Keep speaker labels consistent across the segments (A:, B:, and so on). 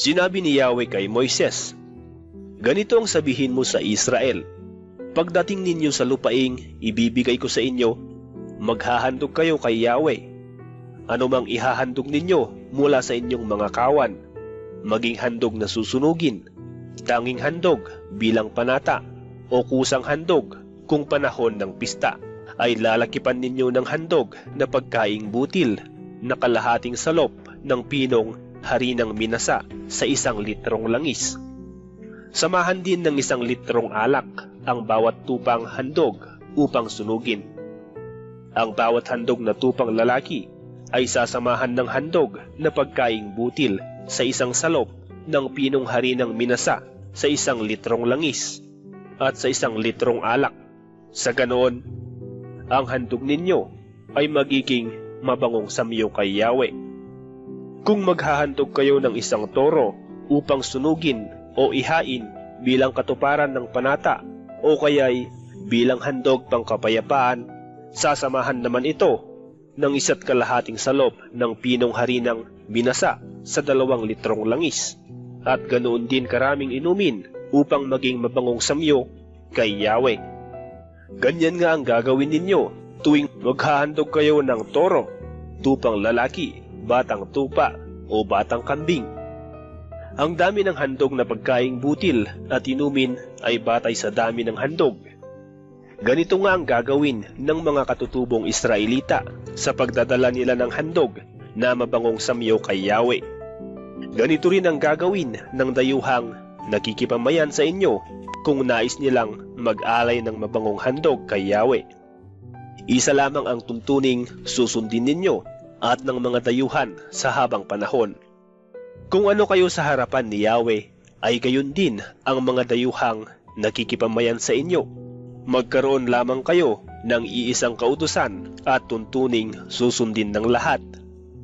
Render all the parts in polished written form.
A: Sinabi ni Yahweh kay Moises, "Ganito ang sabihin mo sa Israel, pagdating ninyo sa lupaing ibibigay ko sa inyo, maghahandog kayo kay Yahweh. Ano mang ihahandog ninyo mula sa inyong mga kawan, maging handog na susunugin, tanging handog bilang panata, o kusang handog kung panahon ng pista, ay lalakipan ninyo ng handog na pagkaing butil na kalahating salop ng pinong harinang minasa sa 1 litrong langis. Samahan din ng 1 litrong alak ang bawat tupang handog upang sunugin. Ang bawat handog na tupang lalaki ay sasamahan ng handog na pagkaing butil sa 1 salop ng pinong harinang minasa sa 1 litrong langis at sa 1 litrong alak. Sa ganoon, ang handog ninyo ay magiging mabangong samyo kay Yahweh. Kung maghahandog kayo ng 1 toro upang sunugin o ihain bilang katuparan ng panata o kaya'y bilang handog pangkapayapaan, sasamahan naman ito ng 1.25 salop ng pinong harinang binasa sa 2 litrong langis, at ganoon din karaming inumin upang maging mabangong samyo kay Yahweh. Ganyan nga ang gagawin ninyo tuwing maghahandog kayo ng toro, tupang lalaki, batang tupa o batang kambing. Ang dami ng handog na pagkaing butil at inumin ay batay sa dami ng handog. Ganito nga ang gagawin ng mga katutubong Israelita sa pagdadala nila ng handog na mabangong samyo kay Yahweh. Ganito rin ang gagawin ng dayuhang nakikipamayan sa inyo kung nais nilang mag-alay ng mabangong handog kay Yahweh. Isa lamang ang tuntuning susundin ninyo at ng mga dayuhan sa habang panahon. Kung ano kayo sa harapan ni Yahweh, ay gayon din ang mga dayuhang nakikipamayan sa inyo. Magkaroon lamang kayo ng iisang kautusan at tuntuning susundin ng lahat,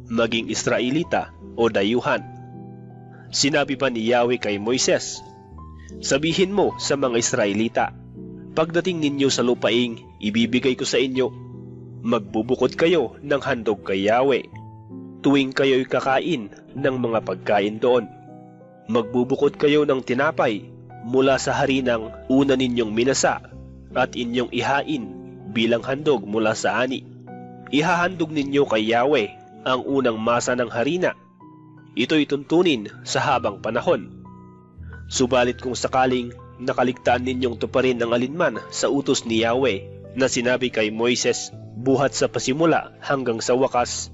A: maging Israelita o dayuhan. Sinabi pa ni Yahweh kay Moises, "Sabihin mo sa mga Israelita, pagdating ninyo sa lupaing ibibigay ko sa inyo, magbubukod kayo ng handog kay Yahweh. Tuwing kayo'y kakain ng mga pagkain doon, magbubukod kayo ng tinapay mula sa harinang una ninyong minasa at inyong ihain bilang handog mula sa ani. Ihahandog ninyo kay Yahweh ang unang masa ng harina. Ito'y tuntunin sa habang panahon. Subalit kung sakaling nakaligtaan ninyong tuparin ang alinman sa utos ni Yahweh na sinabi kay Moises buhat sa pasimula hanggang sa wakas,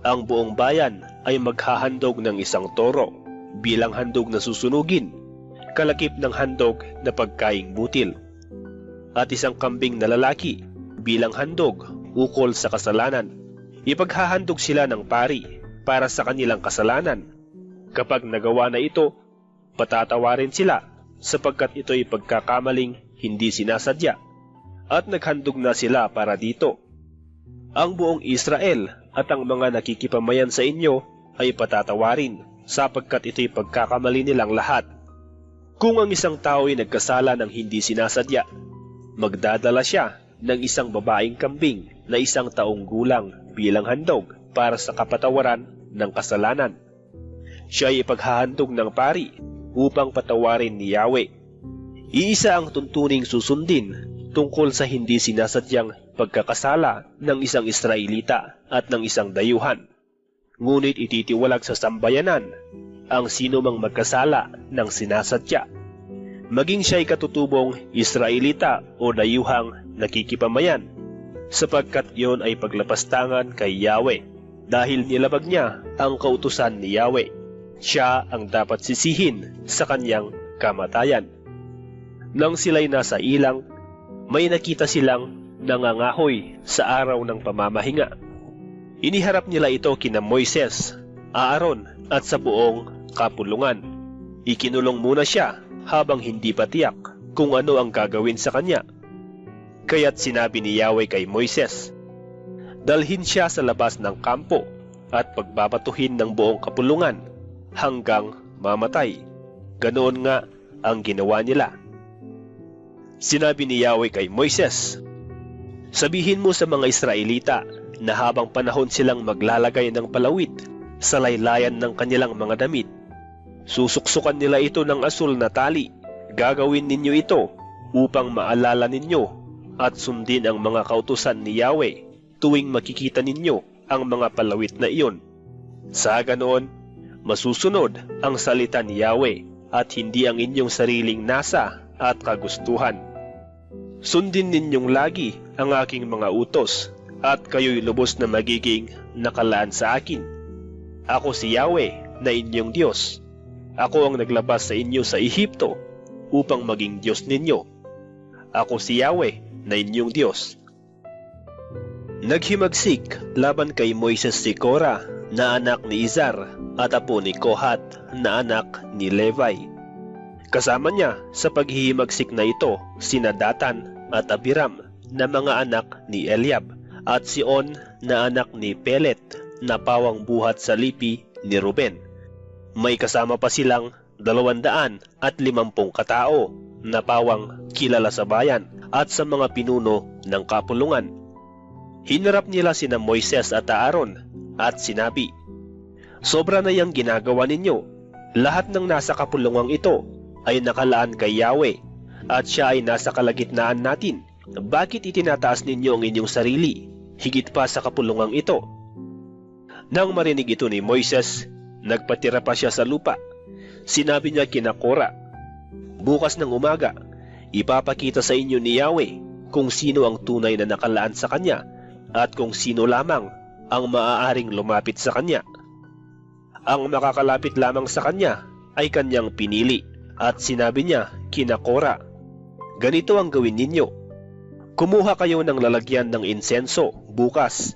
A: ang buong bayan ay maghahandog ng 1 toro bilang handog na susunugin, kalakip ng handog na pagkaing butil, at 1 kambing na lalaki bilang handog ukol sa kasalanan. Ipaghahandog sila ng pari para sa kanilang kasalanan. Kapag nagawa na ito, patatawarin sila sapagkat ito'y pagkakamaling hindi sinasadya, at naghandog na sila para dito. Ang buong Israel at ang mga nakikipamayan sa inyo ay patatawarin sapagkat ito'y pagkakamali nilang lahat. Kung ang isang tao ay nagkasala ng hindi sinasadya, magdadala siya ng 1 babaeng kambing na 1 taong gulang bilang handog para sa kapatawaran ng kasalanan. Siya ay ipaghahandog ng pari upang patawarin ni Yahweh. Iisa ang tuntuning susundin tungkol sa hindi sinasadyang pagkakasala ng isang Israelita at ng isang dayuhan. Ngunit ititiwalag sa sambayanan ang sino mang magkasala ng sinasadya, maging siya'y katutubong Israelita o dayuhang nakikipamayan, sapagkat iyon ay paglapastangan kay Yahweh dahil nilabag niya ang kautusan ni Yahweh. Siya ang dapat sisihin sa kanyang kamatayan. Nang sila'y nasa ilang, may nakita silang nangangahoy sa araw ng pamamahinga. Iniharap nila ito kina Moises, Aaron at sa buong kapulungan. Ikinulong muna siya habang hindi pa tiyak kung ano ang gagawin sa kanya. Kaya't sinabi ni Yahweh kay Moises, "Dalhin siya sa labas ng kampo at pagbabatuhin ng buong kapulungan hanggang mamatay." Ganoon nga ang ginawa nila. Sinabi ni Yahweh kay Moises, "Sabihin mo sa mga Israelita na habang panahon silang maglalagay ng palawit sa laylayan ng kanilang mga damit, Susuksukan nila ito ng asul na tali. Gagawin ninyo ito upang maalala ninyo at sundin ang mga kautusan ni Yahweh tuwing makikita ninyo ang mga palawit na iyon. Sa ganoon, masusunod ang salita ni Yahweh at hindi ang inyong sariling nasa at kagustuhan. Sundin ninyong lagi ang aking mga utos at kayo'y lubos na magiging nakalaan sa akin. Ako si Yahweh na inyong Diyos. Ako ang naglabas sa inyo sa Ehipto upang maging Diyos ninyo. Ako si Yahweh na inyong Diyos. Naghimagsik laban kay Moises si Korah na anak ni Izar at apo ni Kohat na anak ni Levi. Kasama niya sa paghihimagsik na ito sina Datan at Abiram na mga anak ni Eliab at si On na anak ni Pelet na pawang buhat sa lipi ni Ruben. May kasama pa silang 250 katao na pawang kilala sa bayan at sa mga pinuno ng kapulungan. Hinarap nila sina Moises at Aaron at sinabi, "Sobra na yang ginagawa ninyo. Lahat ng nasa kapulungang ito ay nakalaan kay Yahweh at siya ay nasa kalagitnaan natin. Bakit itinataas ninyo ang inyong sarili higit pa sa kapulungang ito?" Nang marinig ito ni Moises, nagpatira pa siya sa lupa. Sinabi niya kina Korah, "Bukas ng umaga, ipapakita sa inyo ni Yahweh kung sino ang tunay na nakalaan sa kanya at kung sino lamang ang maaaring lumapit sa kanya. Ang makakalapit lamang sa kanya ay kanyang pinili." At sinabi niya kina Korah, "Ganito ang gawin ninyo. Kumuha kayo ng lalagyan ng insenso bukas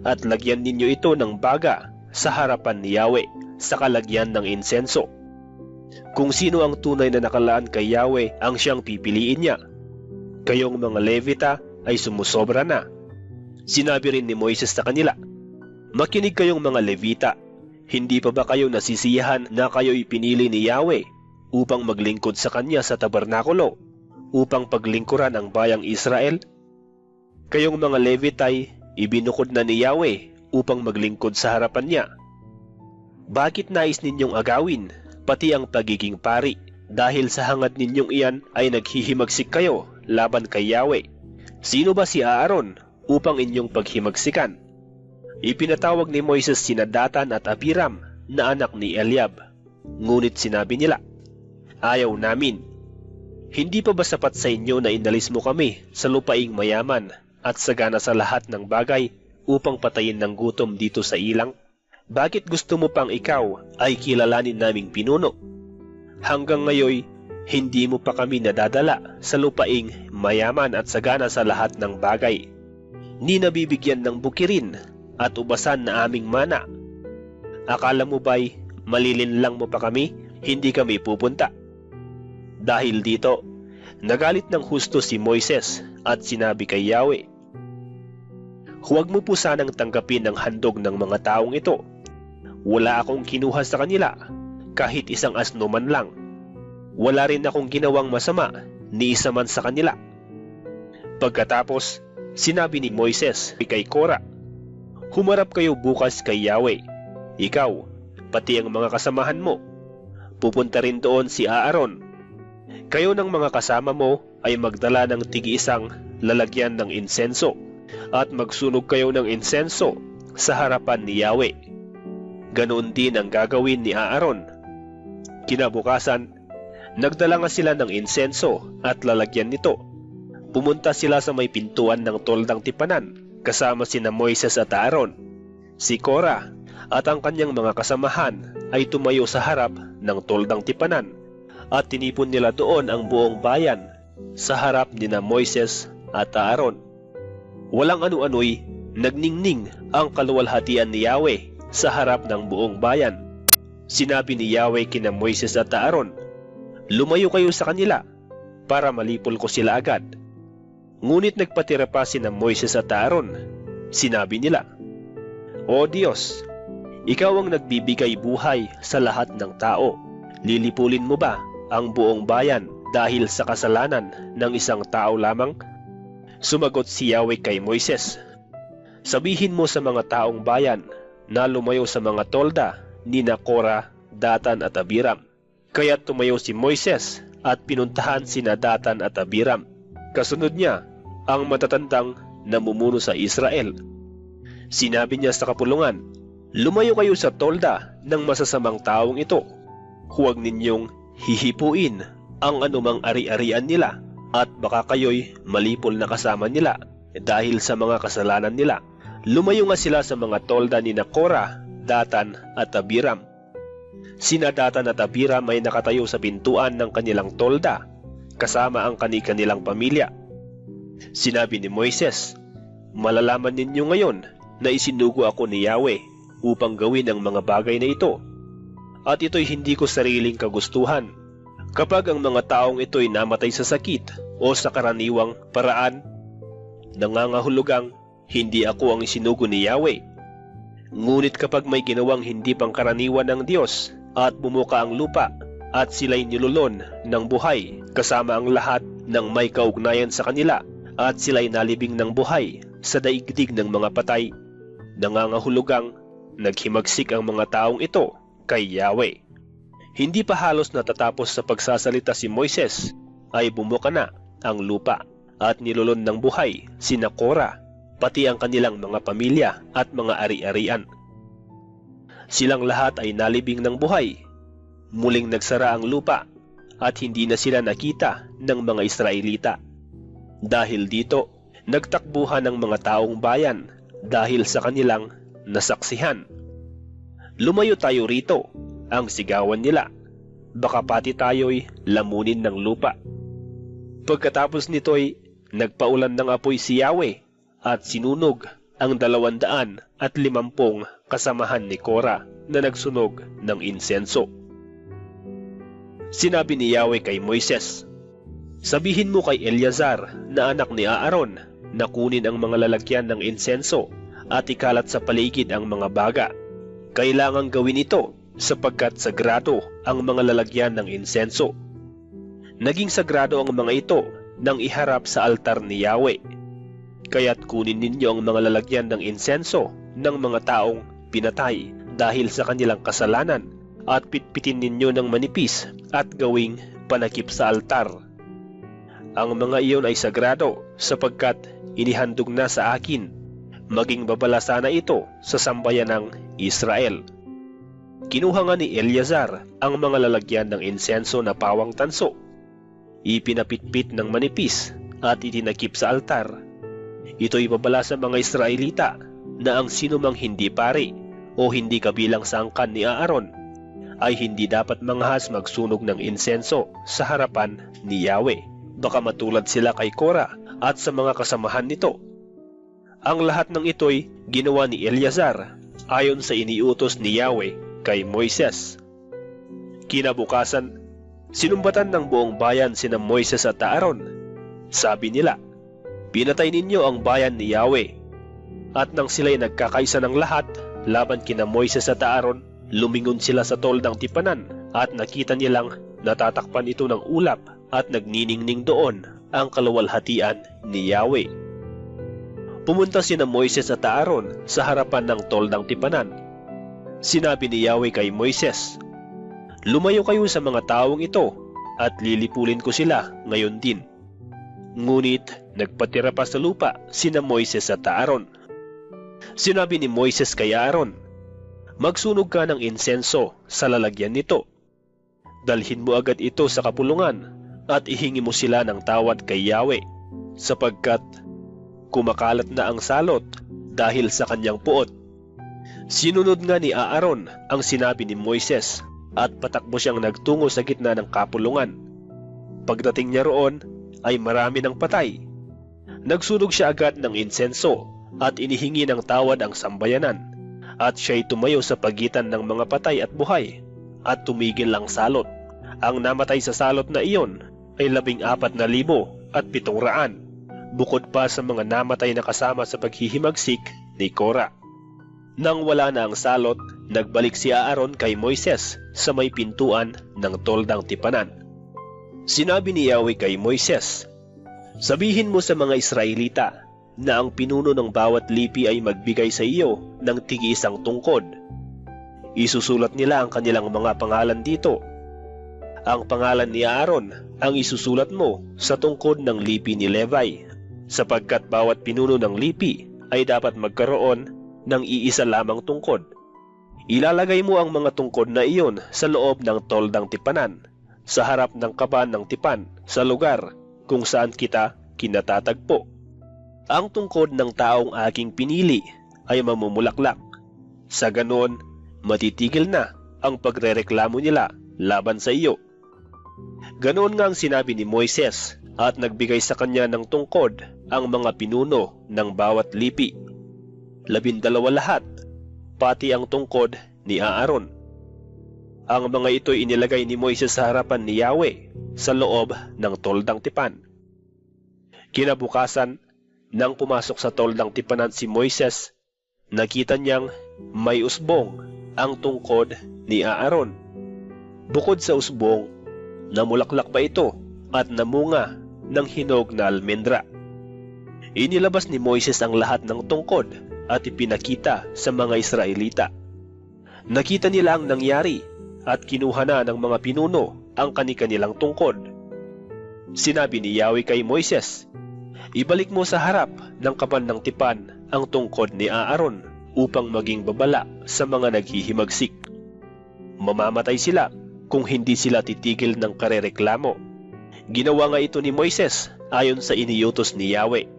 A: at lagyan ninyo ito ng baga sa harapan ni Yahweh sa kalagyan ng insenso. Kung sino ang tunay na nakalaan kay Yahweh ang siyang pipiliin niya. Kayong mga Levita ay sumusobra na." Sinabi rin ni Moises sa kanila, "Makinig kayong mga Levita, hindi pa ba kayo nasisiyahan na kayo'y pinili ni Yahweh upang maglingkod sa kanya sa tabernakulo, upang paglingkuran ang bayang Israel? Kayong mga Levitay, ibinukod na ni Yahweh upang maglingkod sa harapan niya. Bakit nais ninyong agawin pati ang pagiging pari dahil sa hangad ninyong iyan ay naghihimagsik kayo laban kay Yahweh? Sino ba si Aaron upang inyong paghimagsikan?" Ipinatawag ni Moises sina Datan at Abiram na anak ni Eliab. Ngunit sinabi nila, "Ayaw namin. Hindi pa ba sapat sa inyo na inalis mo kami sa lupaing mayaman at sagana sa lahat ng bagay upang patayin ng gutom dito sa ilang? Bakit gusto mo pang ikaw ay kilalanin naming pinuno? Hanggang ngayon, hindi mo pa kami nadadala sa lupaing mayaman at sagana sa lahat ng bagay, ni nabibigyan ng bukirin at ubasan na aming mana. Akala mo ba'y malilinlang mo pa kami, hindi kami pupunta?" Dahil dito, nagalit ng husto si Moises at sinabi kay Yahweh, "Huwag mo po sanang tanggapin ang handog ng mga taong ito. Wala akong kinuha sa kanila, kahit isang asno man lang. Wala rin akong ginawang masama, ni isa man sa kanila." Pagkatapos, sinabi ni Moises kay Korah, "Humarap kayo bukas kay Yahweh, ikaw, pati ang mga kasamahan mo. Pupunta rin doon si Aaron. Kayo ng mga kasama mo ay magdala ng tig-isang lalagyan ng insenso at magsunog kayo ng insenso sa harapan ni Yahweh. Ganoon din ang gagawin ni Aaron." Kinabukasan, nagdala nga sila ng insenso at lalagyan nito. Pumunta sila sa may pintuan ng toldang tipanan kasama sina Moises at Aaron. Si Korah at ang kanyang mga kasamahan ay tumayo sa harap ng toldang tipanan at tinipon nila doon ang buong bayan sa harap ni na Moises at Aaron. Walang anu-ano'y nagningning ang kaluwalhatian ni Yahweh sa harap ng buong bayan. Sinabi ni Yahweh kina Moises at Aaron, "Lumayo kayo sa kanila para malipol ko sila agad." Ngunit nagpatira pa sina Moises at Aaron. Sinabi nila, "O Diyos, ikaw ang nagbibigay buhay sa lahat ng tao. Lilipulin mo ba ang buong bayan dahil sa kasalanan ng isang tao lamang?" Sumagot si Yahweh kay Moises, "Sabihin mo sa mga taong bayan na lumayo sa mga tolda ni na Korah, Datan at Abiram. Kaya tumayo si Moises at pinuntahan sina Datan at Abiram. Kasunod niya ang matatandang namumuno sa Israel. Sinabi niya sa kapulungan, "Lumayo kayo sa tolda ng masasamang taong ito. Huwag ninyong hihipuin ang anumang ari-arian nila at baka kayo'y malipol na kasama nila dahil sa mga kasalanan nila." Lumayo nga sila sa mga tolda ni Korah, Datan at Abiram. Sina Datan at Abiram ay nakatayo sa pintuan ng kanilang tolda kasama ang kani-kanilang pamilya. Sinabi ni Moises, "Malalaman ninyo ngayon na isinugo ako ni Yahweh upang gawin ang mga bagay na ito. At ito'y hindi ko sariling kagustuhan. Kapag ang mga taong ito'y namatay sa sakit o sa karaniwang paraan, nangangahulugang hindi ako ang isinugo ni Yahweh. Ngunit kapag may ginawang hindi pangkaraniwan ng Diyos at bumuka ang lupa at sila'y nilulon ng buhay kasama ang lahat ng may kaugnayan sa kanila at sila'y nalibing ng buhay sa daigdig ng mga patay, nangangahulugang naghimagsik ang mga taong ito kay Yahweh." Hindi pa halos natatapos sa pagsasalita si Moises ay bumuka na ang lupa at nilulon ng buhay sina Korah, pati ang kanilang mga pamilya at mga ari-arian. Silang lahat ay nalibing ng buhay. Muling nagsara ang lupa at hindi na sila nakita ng mga Israelita. Dahil dito, nagtakbuhan ang mga taong bayan dahil sa kanilang nasaksihan. "Lumayo tayo rito," ang sigawan nila. "Baka pati tayo'y lamunin ng lupa." Pagkatapos nito'y nagpaulan ng apoy si Yahweh at sinunog ang 250 kasamahan ni Korah na nagsunog ng insenso. Sinabi ni Yahweh kay Moises, "Sabihin mo kay Eleazar na anak ni Aaron na kunin ang mga lalagyan ng insenso at ikalat sa paligid ang mga baga. Kailangang gawin ito sapagkat sagrado ang mga lalagyan ng insenso. Naging sagrado ang mga ito nang iharap sa altar ni Yahweh. Kaya't kunin ninyo ang mga lalagyan ng insenso ng mga taong pinatay dahil sa kanilang kasalanan at pitpitin ninyo ng manipis at gawing panakip sa altar. Ang mga iyon ay sagrado sapagkat inihandog na sa akin. Maging babala sana ito sa sambayan ng Israel." Kinuha nga ni Eleazar ang mga lalagyan ng insenso na pawang tanso. Ipinapitpit ng manipis at itinakip sa altar. Ito'y babala sa mga Israelita na ang sinumang hindi pari o hindi kabilang sa angkan ni Aaron ay hindi dapat manghas magsunog ng insenso sa harapan ni Yahweh. Baka matulad sila kay Korah at sa mga kasamahan nito. Ang lahat ng ito'y ginawa ni Eleazar ayon sa iniutos ni Yahweh kay Moises. Kinabukasan, sinumbatan ng buong bayan sina Moises at Aaron. Sabi nila, "Pinatay ninyo ang bayan ni Yahweh." At nang sila'y nagkakaisa ng lahat laban kina Moises at Aaron, lumingon sila sa toldang tipanan at nakita nilang natatakpan ito ng ulap at nagniningning doon ang kaluwalhatian ni Yahweh. Pumunta sina Moises at Aaron sa harapan ng toldang tipanan. Sinabi ni Yahweh kay Moises, "Lumayo kayo sa mga taong ito at lilipulin ko sila ngayon din." Ngunit nagpatira pa sa lupa sina Moises at Aaron. Sinabi ni Moises kay Aaron, "Magsunog ka ng insenso sa lalagyan nito. Dalhin mo agad ito sa kapulungan at ihingi mo sila ng tawad kay Yahweh, sapagkat kumakalat na ang salot dahil sa kanyang puot." Sinunod nga ni Aaron ang sinabi ni Moises at patakbo siyang nagtungo sa gitna ng kapulungan. Pagdating niya roon ay marami ng patay. Nagsunog siya agad ng insenso at inihingi ng tawad ang sambayanan, at siya'y tumayo sa pagitan ng mga patay at buhay at tumigil ang salot. Ang namatay sa salot na iyon ay 14,700, bukod pa sa mga namatay na kasama sa paghihimagsik ni Korah. Nang wala na ang salot, nagbalik si Aaron kay Moises sa may pintuan ng toldang tipanan. Sinabi ni Yahweh kay Moises, "Sabihin mo sa mga Israelita na ang pinuno ng bawat lipi ay magbigay sa iyo ng tig-isang tungkod. Isusulat nila ang kanilang mga pangalan dito. Ang pangalan ni Aaron ang isusulat mo sa tungkod ng lipi ni Levi, sapagkat bawat pinuno ng lipi ay dapat magkaroon ng iisa lamang tungkod. Ilalagay mo ang mga tungkod na iyon sa loob ng toldang tipanan, sa harap ng kaban ng tipan, sa lugar kung saan kita kinatatagpo. Ang tungkod ng taong aking pinili ay mamumulaklak. Sa ganon, matitigil na ang pagrereklamo nila laban sa iyo. Ganoon nga ang sinabi ni Moises at nagbigay sa kanya ng tungkod ang mga pinuno ng bawat lipi. 12 lahat, pati ang tungkod ni Aaron. Ang mga ito'y inilagay ni Moises sa harapan ni Yahweh sa loob ng toldang tipan. Kinabukasan, nang pumasok sa toldang tipanan si Moises, nakita niyang may usbong ang tungkod ni Aaron. Bukod sa usbong, namulaklak pa ito at namunga ng hinog na almendra. Inilabas ni Moises ang lahat ng tungkod at ipinakita sa mga Israelita. Nakita nila ang nangyari at kinuha na ng mga pinuno ang kani-kanilang tungkod. Sinabi ni Yahweh kay Moises, "Ibalik mo sa harap ng kaban ng tipan ang tungkod ni Aaron upang maging babala sa mga naghihimagsik. Mamamatay sila kung hindi sila titigil ng karereklamo." Ginawa nga ito ni Moises ayon sa iniutos ni Yahweh.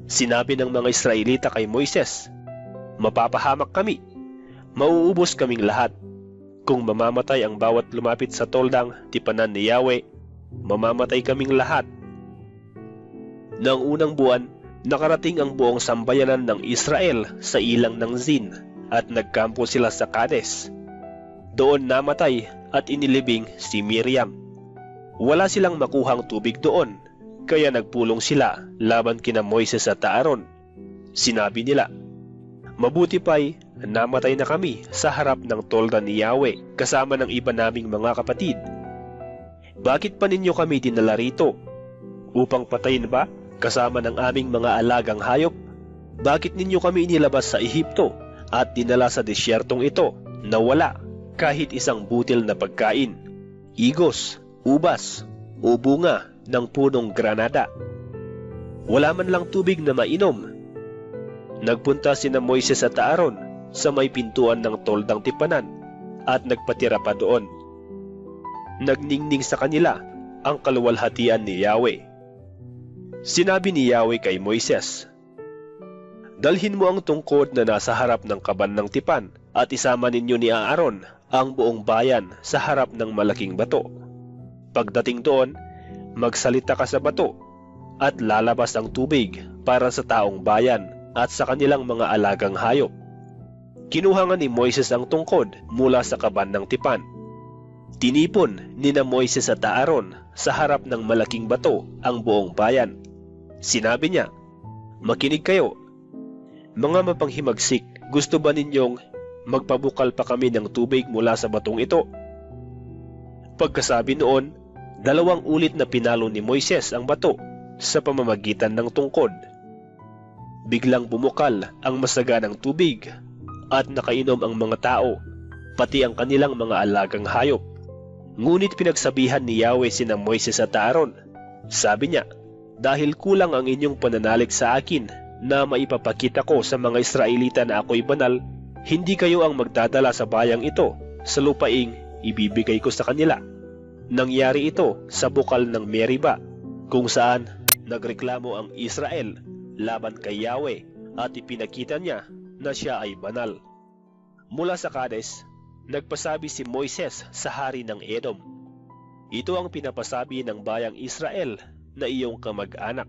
A: Sinabi ng mga Israelita kay Moises, "Mapapahamak kami, mauubos kaming lahat. Kung mamamatay ang bawat lumapit sa toldang tipanan ni Yahweh, mamamatay kaming lahat." Noong unang buwan, nakarating ang buong sambayanan ng Israel sa ilang ng Zin at nagkampo sila sa Kades. Doon namatay at inilibing si Miriam. Wala silang makuhang tubig doon, kaya nagpulong sila laban kina Moises at Aaron. Sinabi nila, "Mabuti pa'y namatay na kami sa harap ng tolda ni Yahweh kasama ng iba naming mga kapatid. Bakit pa ninyo kami dinala rito? Upang patayin ba kasama ng aming mga alagang hayop? Bakit ninyo kami inilabas sa Ehipto at dinala sa desyertong ito na wala kahit isang butil na pagkain, igos, ubas, o bunga ng punong granada? Wala man lang tubig na mainom." Nagpunta sina Moises at Aaron sa may pintuan ng toldang tipanan at nagpatira pa doon. Nagningning sa kanila ang kaluwalhatian ni Yahweh. Sinabi ni Yahweh kay Moises, "Dalhin mo ang tungkod na nasa harap ng kaban ng tipan at isama ninyo ni Aaron ang buong bayan sa harap ng malaking bato. Pagdating doon, magsalita ka sa bato at lalabas ang tubig para sa taong bayan at sa kanilang mga alagang hayop." Kinuha nga ni Moises ang tungkod mula sa kaban ng tipan. Tinipon nina Moises at Aaron sa harap ng malaking bato ang buong bayan. Sinabi niya, "Makinig kayo. Mga mapanghimagsik, gusto ba ninyong magpabukal pa kami ng tubig mula sa batong ito?" Pagkasabi noon, 2 ulit na pinalo ni Moises ang bato sa pamamagitan ng tungkod. Biglang bumukal ang masaganang tubig at nakainom ang mga tao, pati ang kanilang mga alagang hayop. Ngunit pinagsabihan ni Yahweh sina Moises at Aaron. Sabi niya, "Dahil kulang ang inyong pananalig sa akin na maipapakita ko sa mga Israelita na ako'y banal, hindi kayo ang magdadala sa bayang ito sa lupaing ibibigay ko sa kanila." Nangyari ito sa bukal ng Meriba, kung saan nagreklamo ang Israel laban kay Yahweh at ipinakita niya na siya ay banal. Mula sa Kades, nagpasabi si Moises sa hari ng Edom, "Ito ang pinapasabi ng bayang Israel na iyong kamag-anak.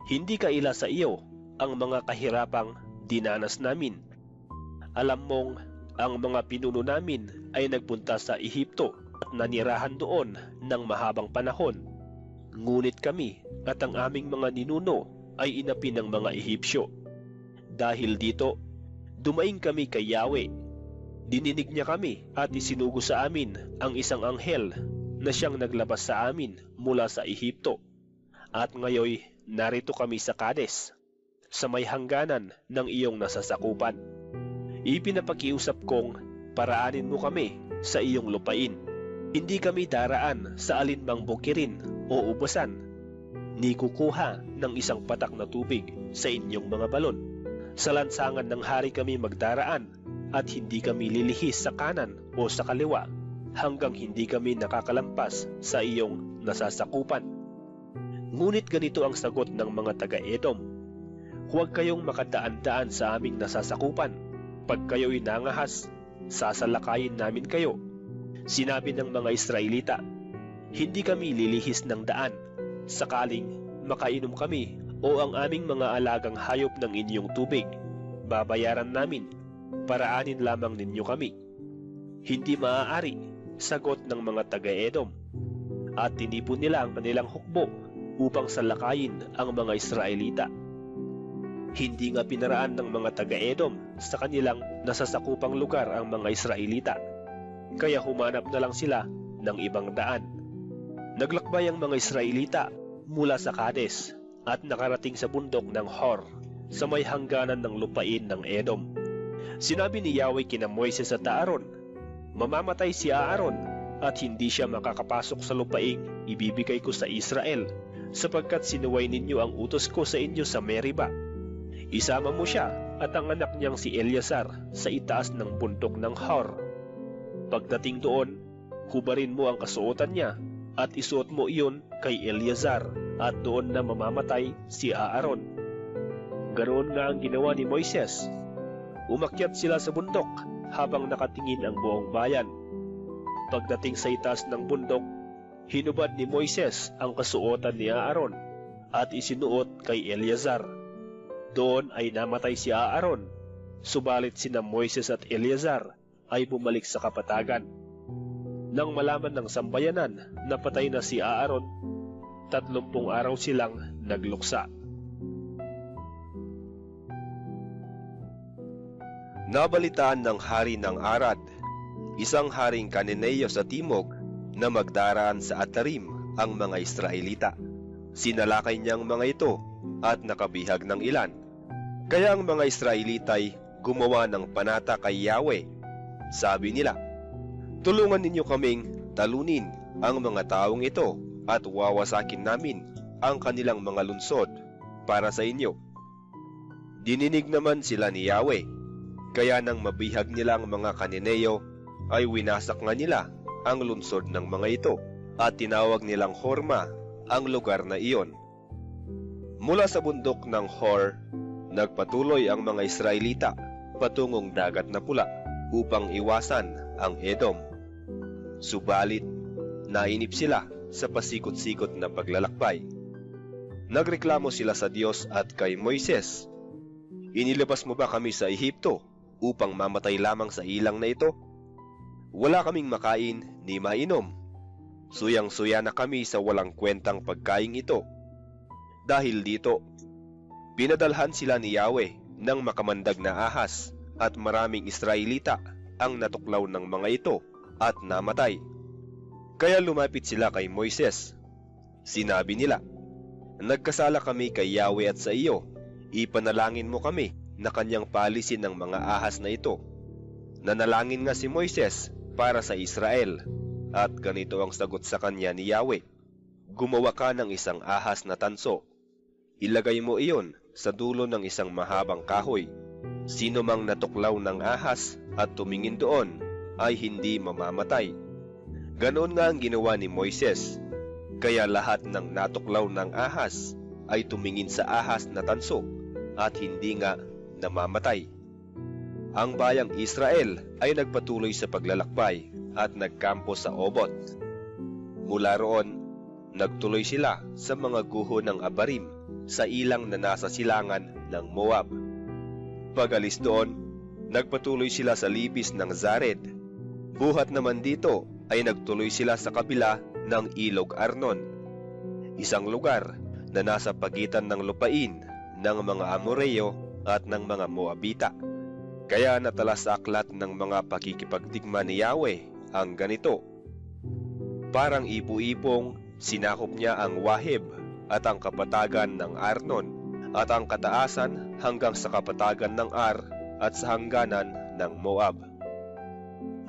A: Hindi kaila sa iyo ang mga kahirapang dinanas namin. Alam mong ang mga pinuno namin ay nagpunta sa Ehipto at nanirahan doon ng mahabang panahon. Ngunit kami at ang aming mga ninuno ay inapi ng mga Ehipsyo. Dahil dito, dumaing kami kay Yahweh. Dininig niya kami at isinugo sa amin ang isang anghel na siyang naglabas sa amin mula sa Ehipto. At ngayoy narito kami sa Kades, sa may hangganan ng iyong nasasakupan. Ipinapakiusap kong paraanin mo kami sa iyong lupain. Hindi kami daraan sa alinmang bukirin o ubusan, ni kukuha ng isang patak na tubig sa inyong mga balon. Sa lansangan ng hari kami magdaraan, at hindi kami lilihis sa kanan o sa kaliwa hanggang hindi kami nakakalampas sa iyong nasasakupan. Ngunit ganito ang sagot ng mga taga-Edom: huwag kayong makadaan-daan sa aming nasasakupan. Pag kayo'y nangahas, sasalakayin namin kayo. Sinabi ng mga Israelita, hindi kami lilihis ng daan, sakaling makainom kami o ang aming mga alagang hayop ng inyong tubig, babayaran namin, paraanin lamang ninyo kami. Hindi maaari, sagot ng mga taga-Edom. At tinipon nila ang kanilang hukbo upang salakayin ang mga Israelita. Hindi nga pinaraan ng mga taga-Edom sa kanilang nasasakupang lugar ang mga Israelita, kaya humanap na lang sila ng ibang daan. Naglakbay ang mga Israelita mula sa Kades at nakarating sa bundok ng Hor sa may hangganan ng lupain ng Edom. Sinabi ni Yahweh kina Moises at Aaron, mamamatay si Aaron at hindi siya makakapasok sa lupaing ibibigay ko sa Israel, sapagkat sinuway ninyo ang utos ko sa inyo sa Meriba. Isama mo siya at ang anak niyang si Eleazar sa itaas ng bundok ng Hor. Pagdating doon, hubarin mo ang kasuotan niya at isuot mo iyon kay Eleazar, at doon na mamamatay si Aaron. Ganoon nga ang ginawa ni Moises. Umakyat sila sa bundok habang nakatingin ang buong bayan. Pagdating sa itaas ng bundok, hinubad ni Moises ang kasuotan ni Aaron at isinuot kay Eleazar. Doon ay namatay si Aaron, subalit sina Moises at Eleazar ay bumalik sa kapatagan. Nang malaman ng sambayanan na patay na si Aaron, 30 araw silang nagluksa.
B: Nabalitaan ng hari ng Arad, isang haring Kananeo sa timog, na magdaraan sa Atarim ang mga Israelita. Sinalakay niyang mga ito at nakabihag ng ilan. Kaya ang mga Israelita'y gumawa ng panata kay Yahweh. Sabi nila, tulungan ninyo kaming talunin ang mga taong ito at wawasakin namin ang kanilang mga lungsod para sa inyo. Dininig naman sila ni Yahweh, kaya nang mabihag nila ang mga Kananeo ay winasak nga nila ang lungsod ng mga ito at tinawag nilang Horma ang lugar na iyon. Mula sa bundok ng Hor, nagpatuloy ang mga Israelita patungong dagat na pula upang iwasan ang Edom. Subalit, nainip sila sa pasikot-sikot na paglalakbay. Nagreklamo sila sa Diyos at kay Moises, inilabas mo ba kami sa Ehipto upang mamatay lamang sa ilang na ito? Wala kaming makain ni mainom. Suyang-suya na kami sa walang kwentang pagkain ito. Dahil dito, pinadalhan sila ni Yahweh ng makamandag na ahas at maraming Israelita ang natuklaw ng mga ito at namatay. Kaya lumapit sila kay Moises. Sinabi nila, nagkasala kami kay Yahweh at sa iyo. Ipanalangin mo kami na kanyang paalisin ng mga ahas na ito. Nanalangin nga si Moises para sa Israel, at ganito ang sagot sa kanya ni Yahweh, gumawa ka ng isang ahas na tanso. Ilagay mo iyon sa dulo ng isang mahabang kahoy. Sino mang natuklaw ng ahas at tumingin doon ay hindi mamamatay. Ganoon nga ang ginawa ni Moises, kaya lahat ng natuklaw ng ahas ay tumingin sa ahas na tanso at hindi nga namamatay. Ang bayang Israel ay nagpatuloy sa paglalakbay at nagkampo sa Obot. Mula roon, nagtuloy sila sa mga guho ng Abarim sa ilang na nasa silangan ng Moab. Pag-alis doon, nagpatuloy sila sa libis ng Zared. Buhat naman dito ay nagtuloy sila sa kabila ng Ilog Arnon, isang lugar na nasa pagitan ng lupain ng mga Amoreo at ng mga Moabita. Kaya natala sa aklat ng mga pakikipagdigma ni Yahweh ang ganito. Parang ipu-ipong sinakop niya ang Waheb at ang kapatagan ng Arnon at ang kataasan hanggang sa kapatagan ng Ar at sa hangganan ng Moab.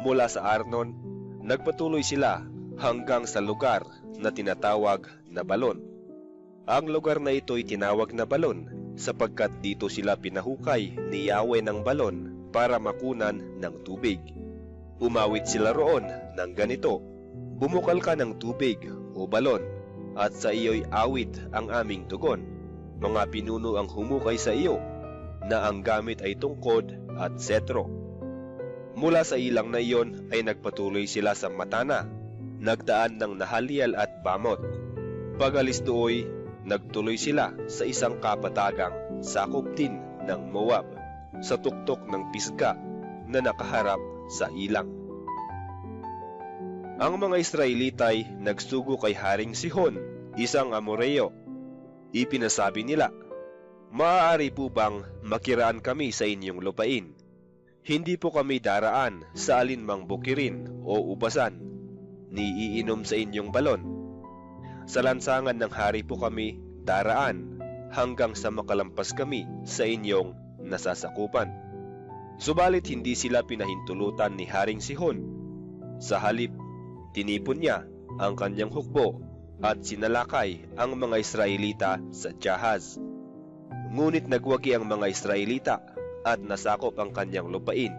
B: Mula sa Arnon, nagpatuloy sila hanggang sa lugar na tinatawag na Balon. Ang lugar na ito ay tinawag na Balon sapagkat dito sila pinahukay ni Yahweh ng balon para makunan ng tubig. Umawit sila roon ng ganito, "Bumukal ka ng tubig o balon, at sa iyo'y awit ang aming tugon. Mga pinuno ang humukay sa iyo, na ang gamit ay tungkod at setro." Mula sa ilang na iyon ay nagpatuloy sila sa Matana, nagdaan ng Nahaliel at Bamot. Pag-alis dooy, nagtuloy sila sa isang kapatagang sakop din ng Moab, sa tuktok ng Pisga na nakaharap sa ilang. Ang mga Israelita ay nagsugo kay Haring Sihon, isang Amoreo. Ipinasabi nila, "Maaari po bang makiraan kami sa inyong lupain? Hindi po kami daraan sa alinmang bukirin o ubasan, ni iinom sa inyong balon. Sa lansangan ng hari po kami daraan hanggang sa makalampas kami sa inyong nasasakupan." Subalit hindi sila pinahintulutan ni Haring Sihon. Sa halip, tinipon niya ang kanyang hukbo at sinalakay ang mga Israelita sa Jahaz. Ngunit nagwagi ang mga Israelita at nasakop ang kanyang lupain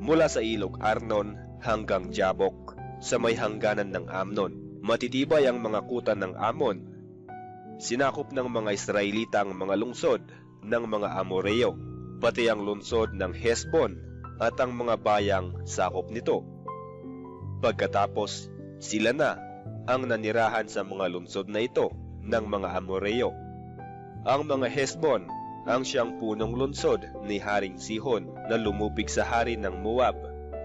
B: mula sa ilog Arnon hanggang Jabok sa may hangganan ng Amnon. Matitibay ang mga kuta ng Amon. Sinakop ng mga Israelita ang mga lungsod ng mga Amoreo, pati ang lungsod ng Hesbon at ang mga bayang sakop nito. Pagkatapos, sila na ang nanirahan sa mga lungsod na ito ng mga Amoreo. Ang mga Hesbon ang siyang punong lungsod ni Haring Sihon na lumupig sa hari ng Moab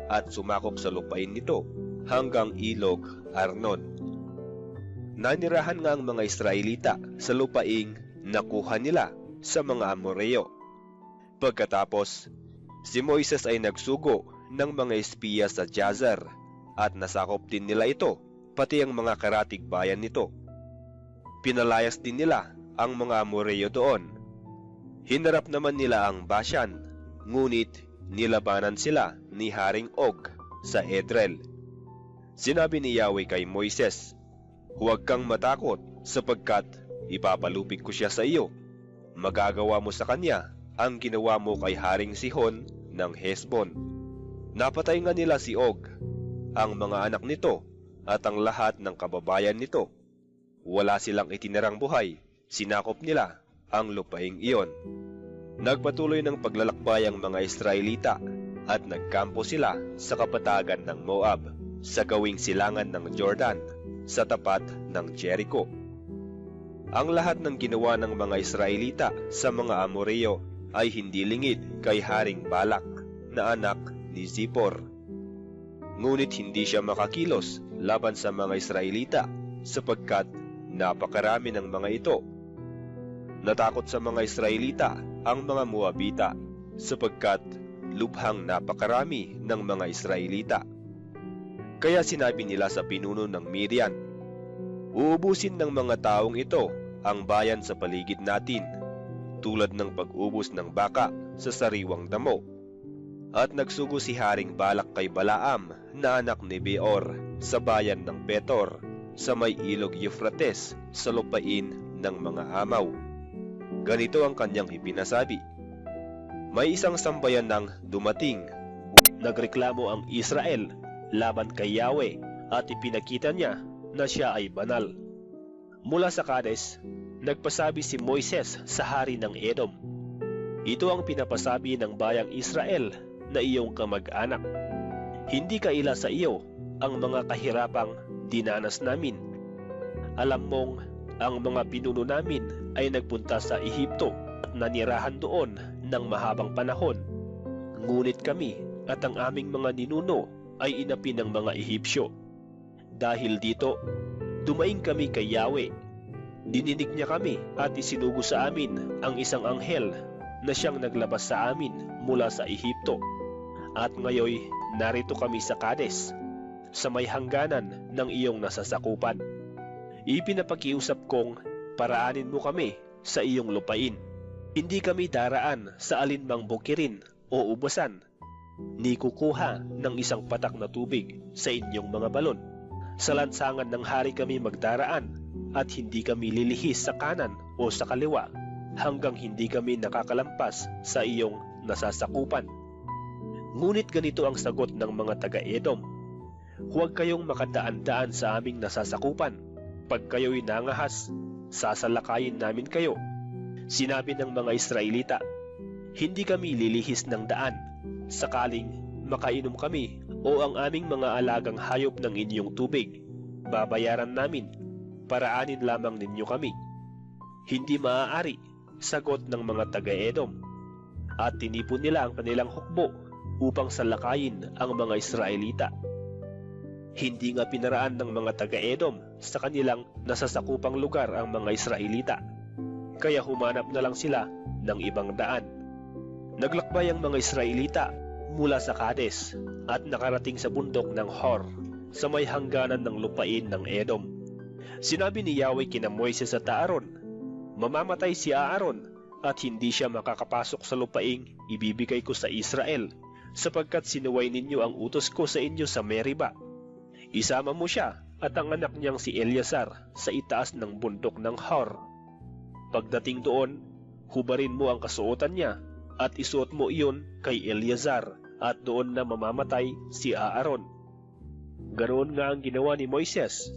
B: at sumakop sa lupain nito hanggang ilog Arnon. Nanirahan nga ang mga Israelita sa lupaing nakuha nila sa mga Amoreo. Pagkatapos, si Moises ay nagsugo ng mga espiya sa Jazer at nasakop din nila ito, pati ang mga karatig bayan nito. Pinalayas din nila ang mga Amoreo doon. Hinarap naman nila ang Bashan, ngunit nilabanan sila ni Haring Og sa Edrel. Sinabi ni Yahweh kay Moises, "Huwag kang matakot sapagkat ipapalupig ko siya sa iyo. Magagawa mo sa kanya ang ginawa mo kay Haring Sihon ng Hesbon." Napatay nga nila si Og, ang mga anak nito at ang lahat ng kababayan nito. Wala silang itinirang buhay, sinakop nila ang lupaing iyon. Nagpatuloy ng paglalakbay ang mga Israelita at nagkampo sila sa kapatagan ng Moab, sa gawing silangan ng Jordan, sa tapat ng Jericho. Ang lahat ng ginawa ng mga Israelita sa mga Amoreo ay hindi lingid kay Haring Balak na anak ni Zippor. Ngunit hindi siya makakilos laban sa mga Israelita sapagkat napakarami ng mga ito. Natakot sa mga Israelita ang mga Moabita sapagkat lubhang napakarami ng mga Israelita. Kaya sinabi nila sa pinuno ng Midian, "Uubusin ng mga taong ito ang bayan sa paligid natin, tulad ng pag-ubos ng baka sa sariwang damo." At nagsugo si Haring Balak kay Balaam na anak ni Beor sa bayan ng Petor sa may ilog Euphrates sa lupain ng mga Amaw. Ganito ang kanyang ipinasabi, "May isang sambayan nang dumating.
A: Nagreklamo ang Israel laban kay Yahweh at ipinakita niya na siya ay banal. Mula sa Kades, nagpasabi si Moises sa hari ng Edom, 'Ito ang pinapasabi ng bayang Israel na iyong kamag-anak. Hindi kaila sa iyo ang mga kahirapang dinanas namin. Alam mong ang mga pinuno namin ay nagpunta sa Ehipto at nanirahan doon ng mahabang panahon. Ngunit kami at ang aming mga ninuno ay inapi ng mga Ehipsyo. Dahil dito, dumaing kami kay Yahweh. Dininig niya kami at isinugo sa amin ang isang anghel na siyang naglabas sa amin mula sa Ehipto. At ngayoy narito kami sa Kades, sa may hangganan ng iyong nasasakupan. Ipinapakiusap kong paraanin mo kami sa iyong lupain. Hindi kami daraan sa alinmang bukirin o ubasan, ni kukuha ng isang patak na tubig sa inyong mga balon. Sa lansangan ng hari kami magdaraan at hindi kami lilihis sa kanan o sa kaliwa hanggang hindi kami nakakalampas sa iyong nasasakupan. Ngunit ganito ang sagot ng mga taga-Edom: huwag kayong makadaan-daan sa aming nasasakupan. Pag kayo'y nangahas, sasalakayin namin kayo. Sinabi ng mga Israelita, hindi kami lilihis ng daan, sakaling makainom kami o ang aming mga alagang hayop ng inyong tubig. Babayaran namin, paraanin lamang ninyo kami. Hindi maaari, sagot ng mga taga-Edom. At tinipon nila ang kanilang hukbo upang salakayin ang mga Israelita. Hindi nga pinaraan ng mga taga-Edom sa kanilang nasasakupang lugar ang mga Israelita, kaya humanap na lang sila ng ibang daan. Naglakbay ang mga Israelita mula sa Kades at nakarating sa bundok ng Hor sa may hangganan ng lupain ng Edom. Sinabi ni Yahweh kina Moises at Aaron, mamamatay si Aaron at hindi siya makakapasok sa lupaing ibibigay ko sa Israel, sapagkat sinuway ninyo ang utos ko sa inyo sa Meriba. Isama mo siya at ang anak niyang si Eleazar sa itaas ng bundok ng Hor. Pagdating doon, hubarin mo ang kasuotan niya at isuot mo iyon kay Eleazar, at doon na mamamatay si Aaron. Ganoon nga ang ginawa ni Moises.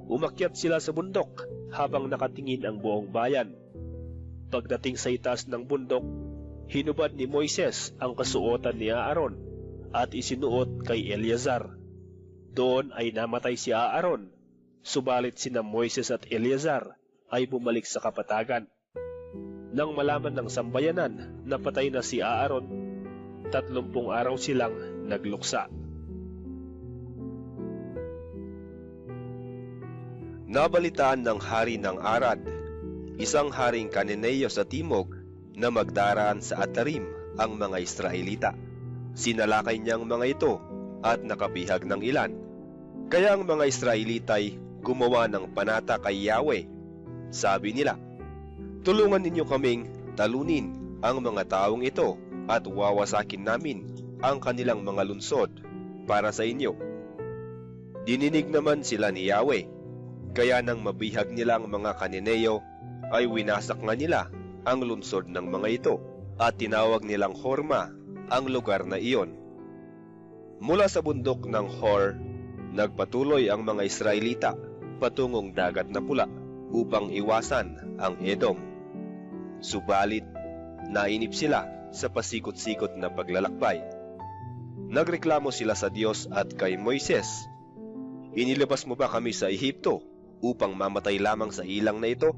A: Umakyat sila sa bundok habang nakatingin ang buong bayan. Pagdating sa itaas ng bundok, hinubad ni Moises ang kasuotan ni Aaron at isinuot kay Eleazar. Doon ay namatay si Aaron, subalit sina Moises at Eleazar ay bumalik sa kapatagan. Nang malaman ng sambayanan na patay na si Aaron, 30 araw silang nagluksa.
B: Nabalitaan ng hari ng Arad, isang haring Kananeo sa timog, na magdaraan sa Atarim ang mga Israelita. Sinalakay niyang mga ito at nakabihag ng ilan. Kaya ang mga Israelita'y gumawa ng panata kay Yahweh. Sabi nila, tulungan ninyo kaming talunin ang mga taong ito at wawasakin namin ang kanilang mga lunsod para sa inyo. Dininig naman sila ni Yahweh, kaya nang mabihag nila ang mga Kananeo, ay winasak nga nila ang lunsod ng mga ito at tinawag nilang Horma ang lugar na iyon. Mula sa bundok ng Hor, nagpatuloy ang mga Israelita patungong dagat na pula upang iwasan ang Edom. Subalit, nainip sila sa pasikot-sikot na paglalakbay. Nagreklamo sila sa Diyos at kay Moises, inilabas mo ba kami sa Ehipto upang mamatay lamang sa ilang na ito?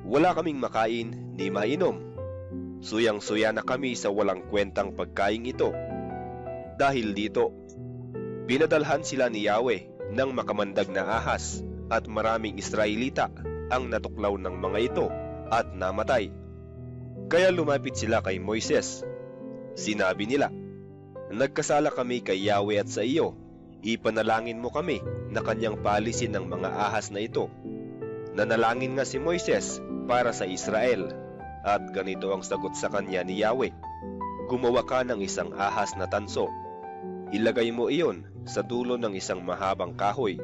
B: Wala kaming makain ni mainom. Suyang-suya na kami sa walang kwentang pagkain ito. Dahil dito, pinadalhan sila ni Yahweh ng makamandag na ahas at maraming Israelita ang natuklaw ng mga ito at namatay. Kaya lumapit sila kay Moises. Sinabi nila, nagkasala kami kay Yahweh at sa iyo. Ipanalangin mo kami na kanyang paalisin ng mga ahas na ito. Nanalangin nga si Moises para sa Israel, at ganito ang sagot sa kanya ni Yahweh. Gumawa ka ng isang ahas na tanso. Ilagay mo iyon sa dulo ng isang mahabang kahoy.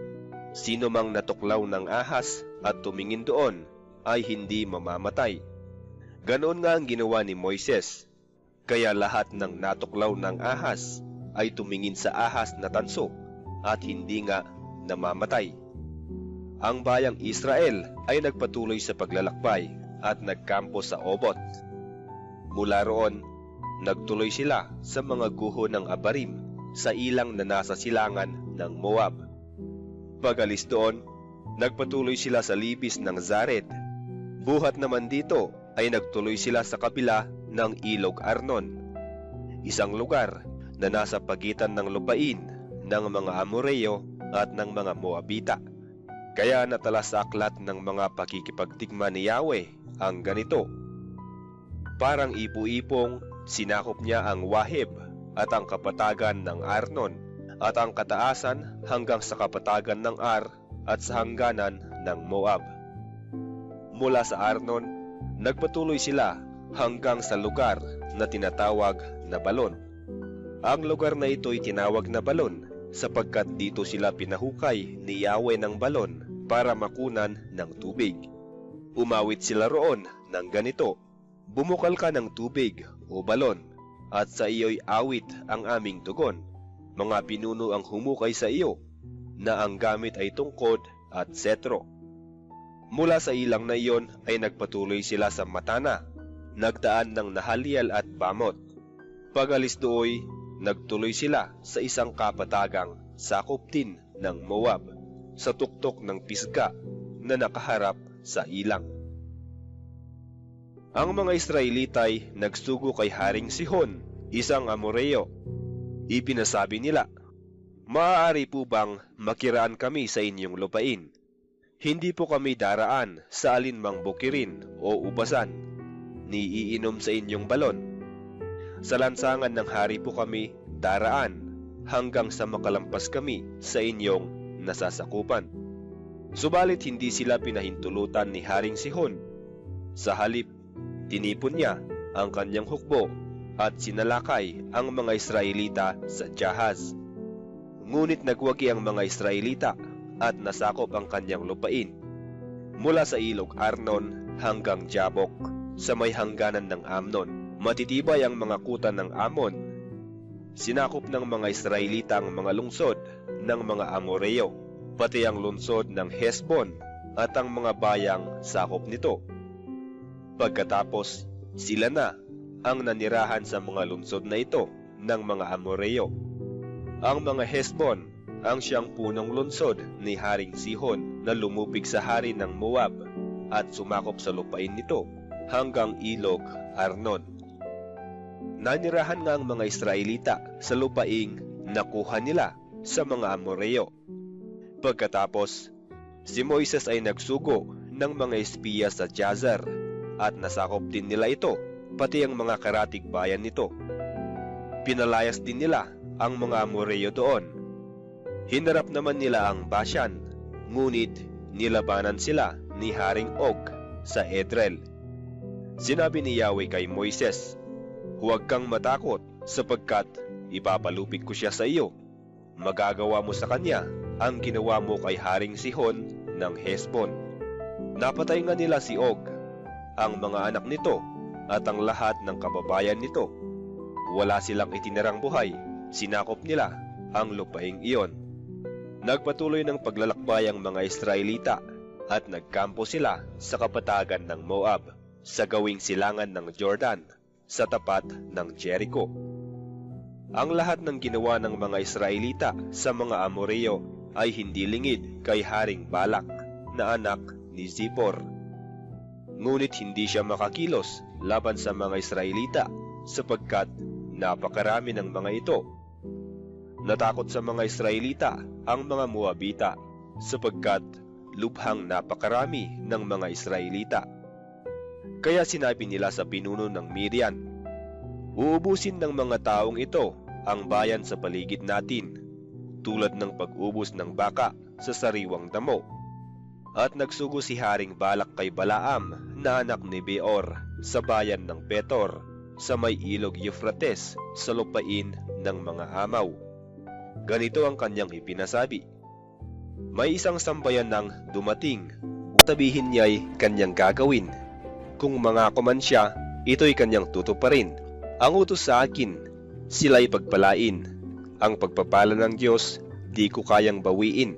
B: Sino mang natuklaw ng ahas at tumingin doon ay hindi mamamatay. Ganoon nga ang ginawa ni Moises. Kaya lahat ng natuklaw ng ahas ay tumingin sa ahas na tanso at hindi nga namamatay. Ang bayang Israel ay nagpatuloy sa paglalakbay at nagkampo sa Obot. Mula roon, nagtuloy sila sa mga guho ng Abarim sa ilang na nasa silangan ng Moab. Pagalis doon, nagpatuloy sila sa libis ng Zared. Buhat naman dito ay nagtuloy sila sa kabila ng Ilog Arnon, isang lugar na nasa pagitan ng lupain ng mga Amoreo at ng mga Moabita. Kaya natala sa aklat ng mga pakikipagdigma ni Yahweh ang ganito. Parang ipu-ipong sinakop niya ang Waheb at ang kapatagan ng Arnon at ang kataasan hanggang sa kapatagan ng Ar at sa hangganan ng Moab. Mula sa Arnon, nagpatuloy sila hanggang sa lugar na tinatawag na Balon. Ang lugar na ito'y tinawag na Balon sapagkat dito sila pinahukay ni Yahweh ng balon para makunan ng tubig. Umawit sila roon ng ganito, "Bumukal ka ng tubig o balon, at sa iyo'y awit ang aming tugon. Mga pinuno ang humukay sa iyo, na ang gamit ay tungkod at setro." Mula sa ilang na iyon ay nagpatuloy sila sa Matana, nagdaan ng Nahaliel at Bamot. Pag-alis dooy, nagtuloy sila sa isang kapatagang sakop din ng Moab, sa tuktok ng Pisga na nakaharap sa ilang. Ang mga Israelita ay nagsugo kay Haring Sihon, isang Amoreo. Ipinasabi nila, "Maaari po bang makiraan kami sa inyong lupain? Hindi po kami daraan sa alinmang bukirin o ubasan, ni iinom sa inyong balon. Sa lansangan ng hari po kami daraan hanggang sa makalampas kami sa inyong nasasakupan." Subalit hindi sila pinahintulutan ni Haring Sihon. Sa halip, tinipon niya ang kanyang hukbo at sinalakay ang mga Israelita sa Jahaz. Ngunit nagwagi ang mga Israelita at nasakop ang kanyang lupain, mula sa ilog Arnon hanggang Jabok, sa may hangganan ng Amnon. Matitibay ang mga kuta ng Amon. Sinakop ng mga Israelita ang mga lungsod ng mga Amoreo, pati ang lungsod ng Hesbon at ang mga bayang sakop nito. Pagkatapos, sila na ang nanirahan sa mga lungsod na ito ng mga Amoreo. Ang mga Hesbon ang siyang punong lungsod ni Haring Sihon na lumupig sa hari ng Moab at sumakop sa lupain nito hanggang ilog Arnon. Nanirahan nga ang mga Israelita sa lupaing nakuha nila sa mga Amoreo. Pagkatapos, si Moises ay nagsugo ng mga espiya sa Jazer at nasakop din nila ito, pati ang mga karatig bayan nito. Pinalayas din nila ang mga Amoreo doon. Hinarap naman nila ang Bashan, ngunit nilabanan sila ni Haring Og sa Edrel. Sinabi ni Yahweh kay Moises, "Huwag kang matakot, sapagkat ipapalupig ko siya sa iyo. Magagawa mo sa kanya ang ginawa mo kay Haring Sihon ng Hesbon." Napatay nga nila si Og, ang mga anak nito, at ang lahat ng kababayan nito. Wala silang itinarang buhay, sinakop nila ang lupaing iyon. Nagpatuloy ng paglalakbay ang mga Israelita at nagkampo sila sa kapatagan ng Moab, sa gawing silangan ng Jordan, sa tapat ng Jericho. Ang lahat ng ginawa ng mga Israelita sa mga Amoreo ay hindi lingid kay Haring Balak na anak ni Zippor. Ngunit hindi siya makakilos laban sa mga Israelita sapagkat napakarami ng mga ito. Natakot sa mga Israelita ang mga Moabita sapagkat lubhang napakarami ng mga Israelita. Kaya sinabi nila sa pinuno ng Midian, "Uubusin ng mga taong ito ang bayan sa paligid natin, tulad ng pag-ubos ng baka sa sariwang damo." At nagsugo si Haring Balak kay Balaam na anak ni Beor sa bayan ng Petor, sa may ilog Euphrates, sa lupain ng mga Amaw. Ganito ang kanyang ipinasabi, "May isang sambayan nang dumating, sabihin niya'y kanyang gagawin. Kung mangako man siya, ito'y kanyang tutuparin. Ang utos sa akin, sila'y pagpalain. Ang pagpapala ng Diyos, di ko kayang bawiin.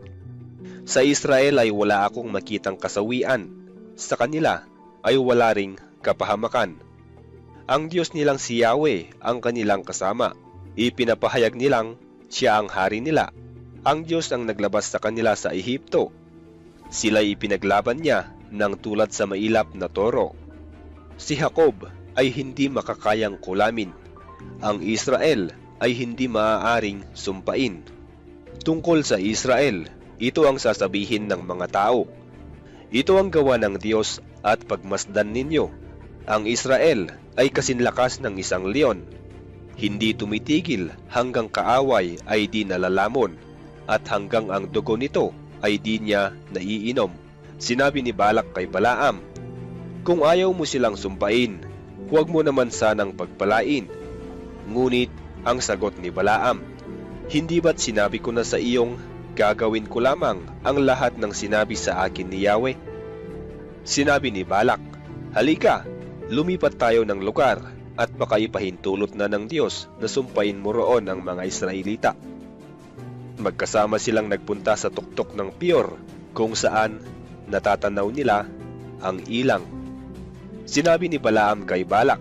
B: Sa Israel ay wala akong makitang kasawian. Sa kanila ay wala ring kapahamakan. Ang Diyos nilang si Yahweh ang kanilang kasama. Ipinapahayag nilang siya ang hari nila. Ang Diyos ang naglabas sa kanila sa Ehipto. Sila'y ipinaglaban niya ng tulad sa mailap na toro. Si Jacob ay hindi makakayang kulamin. Ang Israel ay hindi maaaring sumpain. Tungkol sa Israel, ito ang sasabihin ng mga tao. Ito ang gawa ng Diyos at pagmasdan ninyo. Ang Israel ay kasinlakas ng isang leon. Hindi tumitigil hanggang kaaway ay di nalalamon, at hanggang ang dugo nito ay di niya naiinom. Sinabi ni Balak kay Balaam, "Kung ayaw mo silang sumpain, huwag mo naman sanang pagpalain." Ngunit ang sagot ni Balaam, Hindi ba't sinabi ko na sa iyong gagawin ko lamang ang lahat ng sinabi sa akin ni Yahweh? Sinabi ni Balak, halika, lumipat tayo ng lugar at baka ipahintulot na ng Diyos na sumpain mo roon ang mga Israelita. Magkasama silang nagpunta sa tuktok ng Peor kung saan natatanaw nila ang ilang. Sinabi ni Balaam kay Balak,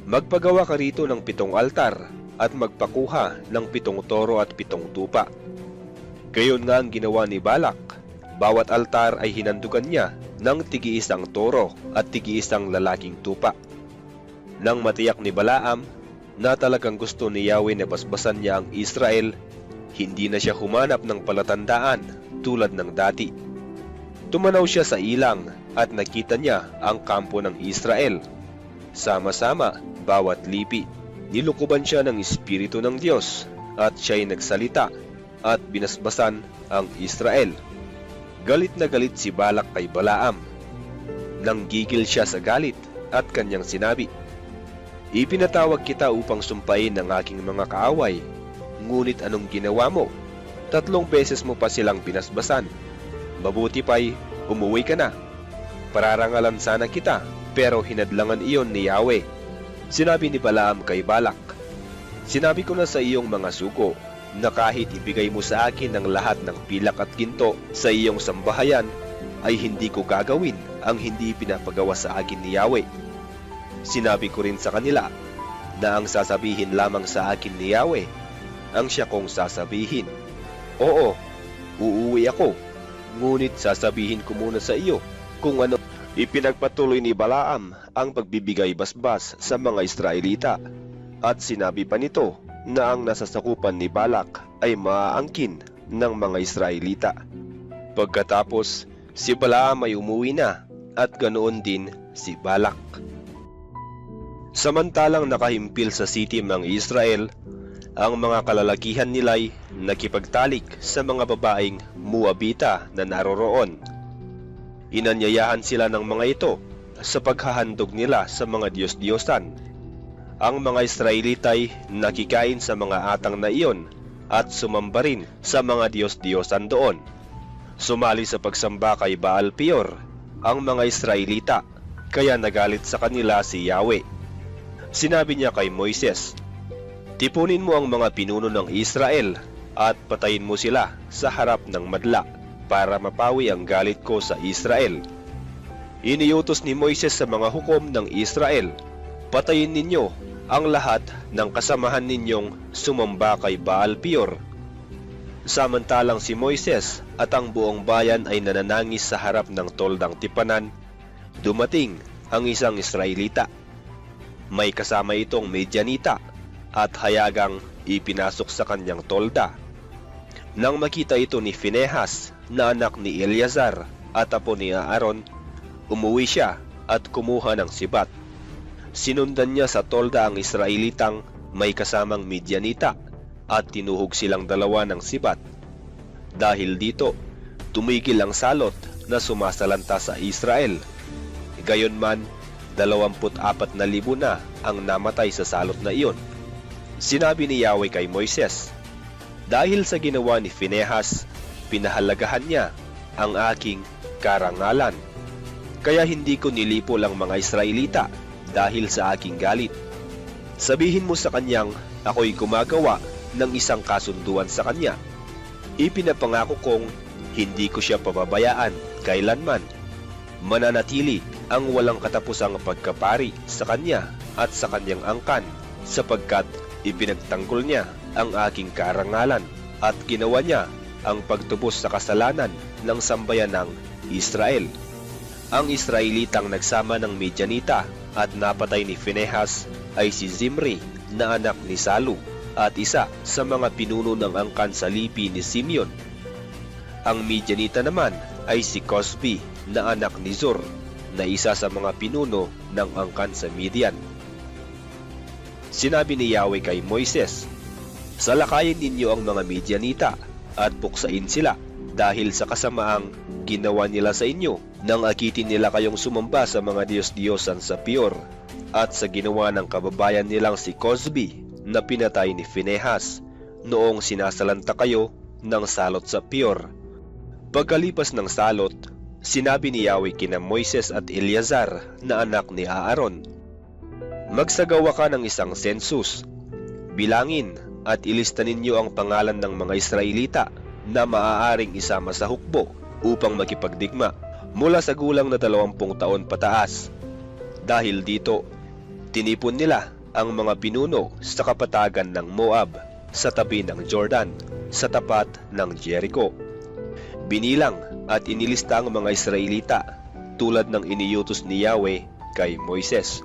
B: magpagawa ka rito ng 7 altar at magpakuha ng 7 toro at 7 tupa. Gayon nga ang ginawa ni Balak. Bawat altar ay hinandugan niya ng tigi-isang toro at tigi-isang lalaking tupa. Nang matiyak ni Balaam na talagang gusto ni Yahweh na basbasan niya ang Israel, hindi na siya humanap ng palatandaan tulad ng dati. Tumanaw siya sa ilang at nakita niya ang kampo ng Israel. Sama-sama, bawat lipi. Nilukuban siya ng Espiritu ng Diyos at siya'y nagsalita at binasbasan ang Israel. Galit na galit si Balak kay Balaam. Nanggigil siya sa galit at kanyang sinabi, ipinatawag kita upang sumpain ang aking mga kaaway, ngunit anong ginawa mo? 3 beses mo pa silang binasbasan. Mabuti pa'y umuwi ka na. Pararangalan sana kita, pero hinadlangan iyon ni Yahweh. Sinabi ni Balaam kay Balak, sinabi ko na sa iyong mga suko na kahit ibigay mo sa akin ang lahat ng pilak at ginto sa iyong sambahayan, ay hindi ko gagawin ang hindi pinapagawa sa akin ni Yahweh. Sinabi ko rin sa kanila na ang sasabihin lamang sa akin ni Yahweh ang siya kong sasabihin. Oo, uuwi ako, ngunit sasabihin ko muna sa iyo kung ano. Ipinagpatuloy ni Balaam ang pagbibigay basbas sa mga Israelita at sinabi pa nito na ang nasasakupan ni Balak ay maaangkin ng mga Israelita. Pagkatapos, si Balaam ay umuwi na at ganoon din si Balak. Samantalang nakahimpil sa sitim ng Israel, ang mga kalalakihan nila'y nakipagtalik sa mga babaeng Moabita na naroroon. Inanyayahan sila ng mga ito sa paghahandog nila sa mga Diyos-Diyosan. Ang mga Israelita'y nakikain sa mga atang na iyon at sumamba rin sa mga Diyos-Diyosan doon. Sumali sa pagsamba kay Baal Peor ang mga Israelita, kaya nagalit sa kanila si Yahweh. Sinabi niya kay Moises, tipunin mo ang mga pinuno ng Israel at patayin mo sila sa harap ng madla, para mapawi ang galit ko sa Israel. Iniutos ni Moises sa mga hukom ng Israel, patayin ninyo ang lahat ng kasamahan ninyong sumamba kay Baal Peor. Samantalang si Moises at ang buong bayan ay nananangis sa harap ng toldang tipanan, dumating ang isang Israelita. May kasama itong Midianita at hayagang ipinasok sa kanyang tolda. Nang makita ito ni Phinehas na anak ni Eleazar at apo ni Aaron, umuwi siya at kumuha ng sibat. Sinundan niya sa tolda ang Israelitang may kasamang Midianita at tinuhog silang dalawa ng sibat. Dahil dito, tumigil ang salot na sumasalanta sa Israel. Gayunman, 24,000 na ang namatay sa salot na iyon. Sinabi ni Yahweh kay Moises, dahil sa ginawa ni Phinehas, pinahalagahan niya ang aking karangalan. Kaya hindi ko nilipol ang mga Israelita dahil sa aking galit. Sabihin mo sa kanyang ako'y gumagawa ng isang kasunduan sa kanya. Ipinapangako kong hindi ko siya pababayaan kailanman. Mananatili ang walang katapusang pagkapari sa kanya at sa kanyang angkan, sapagkat ipinagtanggol niya ang aking karangalan at ginawa niya ang pagtubos sa kasalanan ng sambayan ng Israel. Ang Israelitang nagsama ng Midianita at napatay ni Phinehas ay si Zimri na anak ni Salu at isa sa mga pinuno ng angkan sa lipi ni Simeon. Ang Midianita naman ay si Cosbi na anak ni Zur na isa sa mga pinuno ng angkan sa Midian. Sinabi ni Yahweh kay Moises, salakayin ninyo ang mga Midianita at puksain sila dahil sa kasamaang ginawa nila sa inyo nang akitin nila kayong sumamba sa mga Diyos-Diyosan sa Peor at sa ginawa ng kababayan nilang si Cosbi na pinatay ni Phinehas noong sinasalanta kayo ng salot sa Peor. Pagkalipas ng salot, sinabi ni Yahweh kina Moises at Eleazar na anak ni Aaron, "Magsagawa ka ng isang sensus. Bilangin at ilista ninyo ang pangalan ng mga Israelita na maaaring isama sa hukbo upang makipagdigma mula sa gulang na 20 taon pataas. Dahil dito, tinipon nila ang mga pinuno sa kapatagan ng Moab sa tabi ng Jordan, sa tapat ng Jericho. Binilang at inilista ang mga Israelita tulad ng iniutos ni Yahweh kay Moises.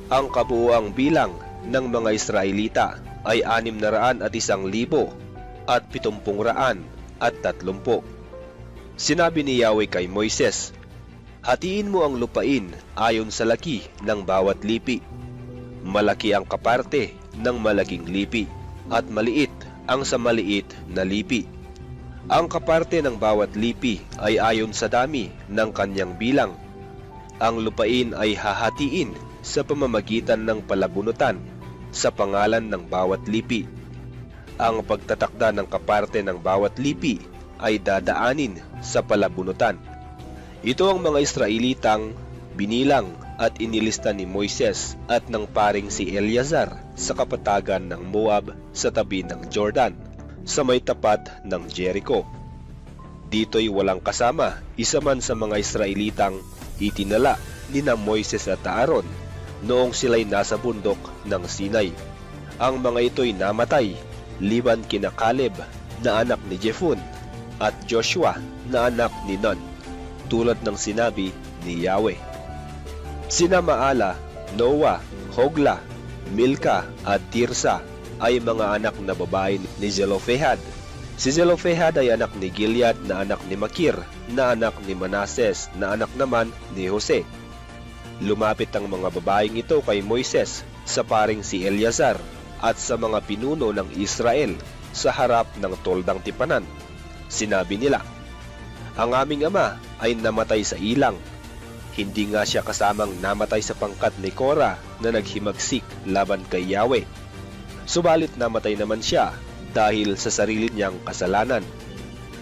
B: Ang kabuuang bilang ng mga Israelita ay 601,730. Sinabi ni Yahweh kay Moises, "Hatiin mo ang lupain ayon sa laki ng bawat lipi. Malaki ang kaparte ng malaking lipi at maliit ang sa maliit na lipi. Ang kaparte ng bawat lipi ay ayon sa dami ng kanyang bilang. Ang lupain ay hahatiin sa pamamagitan ng palabunutan sa pangalan ng bawat lipi. Ang pagtatakda ng kaparte ng bawat lipi ay dadaanin sa palabunutan." Ito ang mga Israelitang binilang at inilista ni Moises at ng paring si Eleazar sa kapatagan ng Moab sa tabi ng Jordan, sa may tapat ng Jericho. Dito'y walang kasama isa man sa mga Israelitang itinala ni na Moises at Aaron noong sila'y nasa bundok ng Sinai. Ang mga ito'y namatay liban kina Caleb na anak ni Jephunneh at Joshua na anak ni Nun, tulad ng sinabi ni Yahweh. Sina Maala, Noah, Hogla, Milka at Tirsa ay mga anak na babae ni Zelophehad. Si Zelophehad ay anak ni Gilead na anak ni Makir na anak ni Manases na anak naman ni Jose. Lumapit ang mga babaeng ito kay Moises sa paring si Eleazar at sa mga pinuno ng Israel sa harap ng toldang tipanan. Sinabi nila, "Ang aming ama ay namatay sa ilang. Hindi nga siya kasamang namatay sa pangkat ni Korah na naghimagsik laban kay Yahweh. Subalit namatay naman siya dahil sa sarili niyang kasalanan.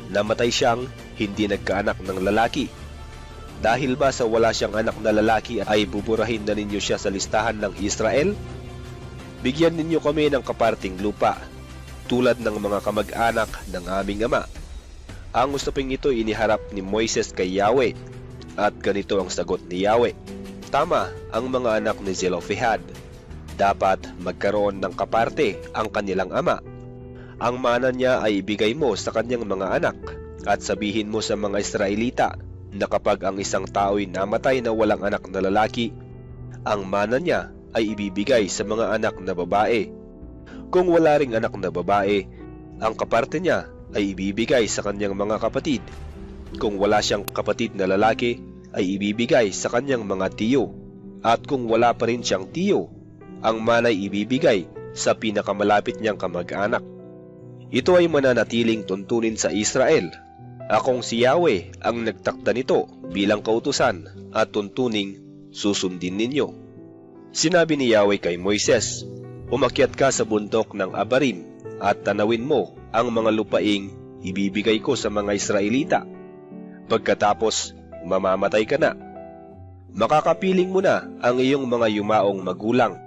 B: Namatay siyang hindi nagkaanak ng lalaki. Dahil ba sa wala siyang anak na lalaki ay buburahin na ninyo siya sa listahan ng Israel? Bigyan ninyo kami ng kaparting lupa, tulad ng mga kamag-anak ng aming ama." Ang usaping ito iniharap ni Moises kay Yahweh, at ganito ang sagot ni Yahweh, "Tama ang mga anak ni Zelophehad. Dapat magkaroon ng kaparte ang kanilang ama. Ang mana niya ay ibigay mo sa kanyang mga anak, at sabihin mo sa mga Israelita na kapag ang isang tao'y namatay na walang anak na lalaki, ang mana niya ay ibibigay sa mga anak na babae. Kung wala ring anak na babae, ang kaparte niya ay ibibigay sa kanyang mga kapatid. Kung wala siyang kapatid na lalaki, ay ibibigay sa kanyang mga tiyo. At kung wala pa rin siyang tiyo, ang manay ibibigay sa pinakamalapit niyang kamag-anak. Ito ay mananatiling tuntunin sa Israel. Akong si Yahweh ang nagtakda nito bilang kautusan at tuntuning susundin ninyo." Sinabi ni Yahweh kay Moises, "Umakyat ka sa bundok ng Abarim at tanawin mo ang mga lupaing ibibigay ko sa mga Israelita. Pagkatapos, mamamatay ka na. Makakapiling mo na ang iyong mga yumaong magulang,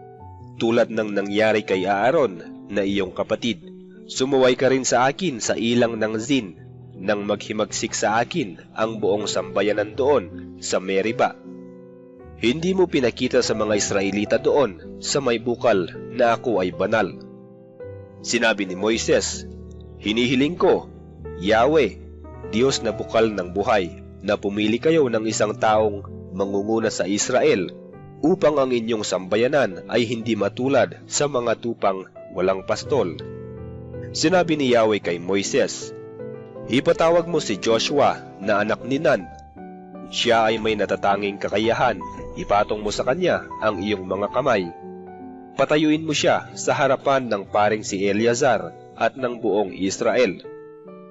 B: tulad ng nangyari kay Aaron na iyong kapatid. Sumuway ka rin sa akin sa ilang ng Zin, nang maghimagsik sa akin ang buong sambayanan doon sa Meriba. Hindi mo pinakita sa mga Israelita doon sa may bukal na ako ay banal." Sinabi ni Moises, "Hinihiling ko, Yahweh, Diyos na bukal ng buhay, na pumili kayo ng isang taong mangunguna sa Israel upang ang inyong sambayanan ay hindi matulad sa mga tupang walang pastol." Sinabi ni Yahweh kay Moises, "Ipatawag mo si Joshua na anak ni Nun. Siya ay may natatanging kakayahan. Ipatong mo sa kanya ang iyong mga kamay. Patayuin mo siya sa harapan ng paring si Eleazar at ng buong Israel.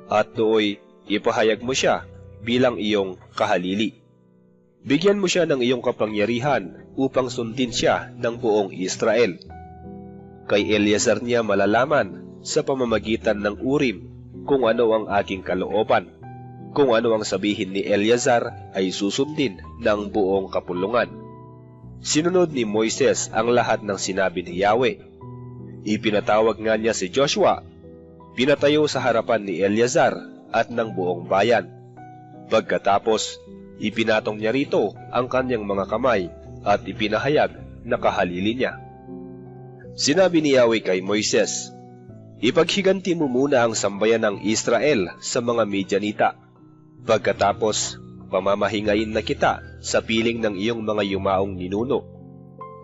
B: At dooy ipahayag mo siya bilang iyong kahalili. Bigyan mo siya ng iyong kapangyarihan upang sundin siya ng buong Israel. Kay Eleazar niya malalaman
A: sa pamamagitan ng Urim kung ano ang aking kalooban. Kung ano ang sabihin ni Eleazar ay susundin ng buong kapulungan. Sinunod ni Moises ang lahat ng sinabi ni Yahweh. Ipinatawag nga niya si Joshua, pinatayo sa harapan ni Eleazar at ng buong bayan. Pagkatapos, ipinatong niya rito ang kanyang mga kamay at ipinahayag na kahalili niya. Sinabi ni Yahweh kay Moises, "Ipaghiganti mo muna ang sambayan ng Israel sa mga Midianita. Pagkatapos, pamamahingain na kita sa piling ng iyong mga yumaong ninuno."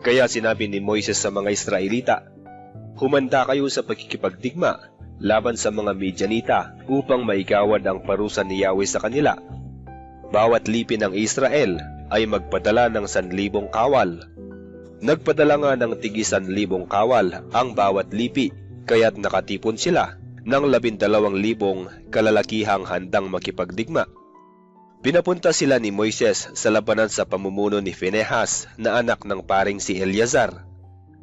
A: Kaya sinabi ni Moises sa mga Israelita, "Humanda kayo sa pagkikipagdigma laban sa mga Midianita upang maigawad ang parusa ni Yahweh sa kanila. Bawat lipi ng Israel ay magpadala ng 1,000 kawal." Nagpadala nga ng tig 1,000 kawal ang bawat lipi, kaya't nakatipon sila ng 12,000 kalalakihang handang makipagdigma. Pinapunta sila ni Moises sa labanan sa pamumuno ni Phinehas na anak ng paring si Eleazar.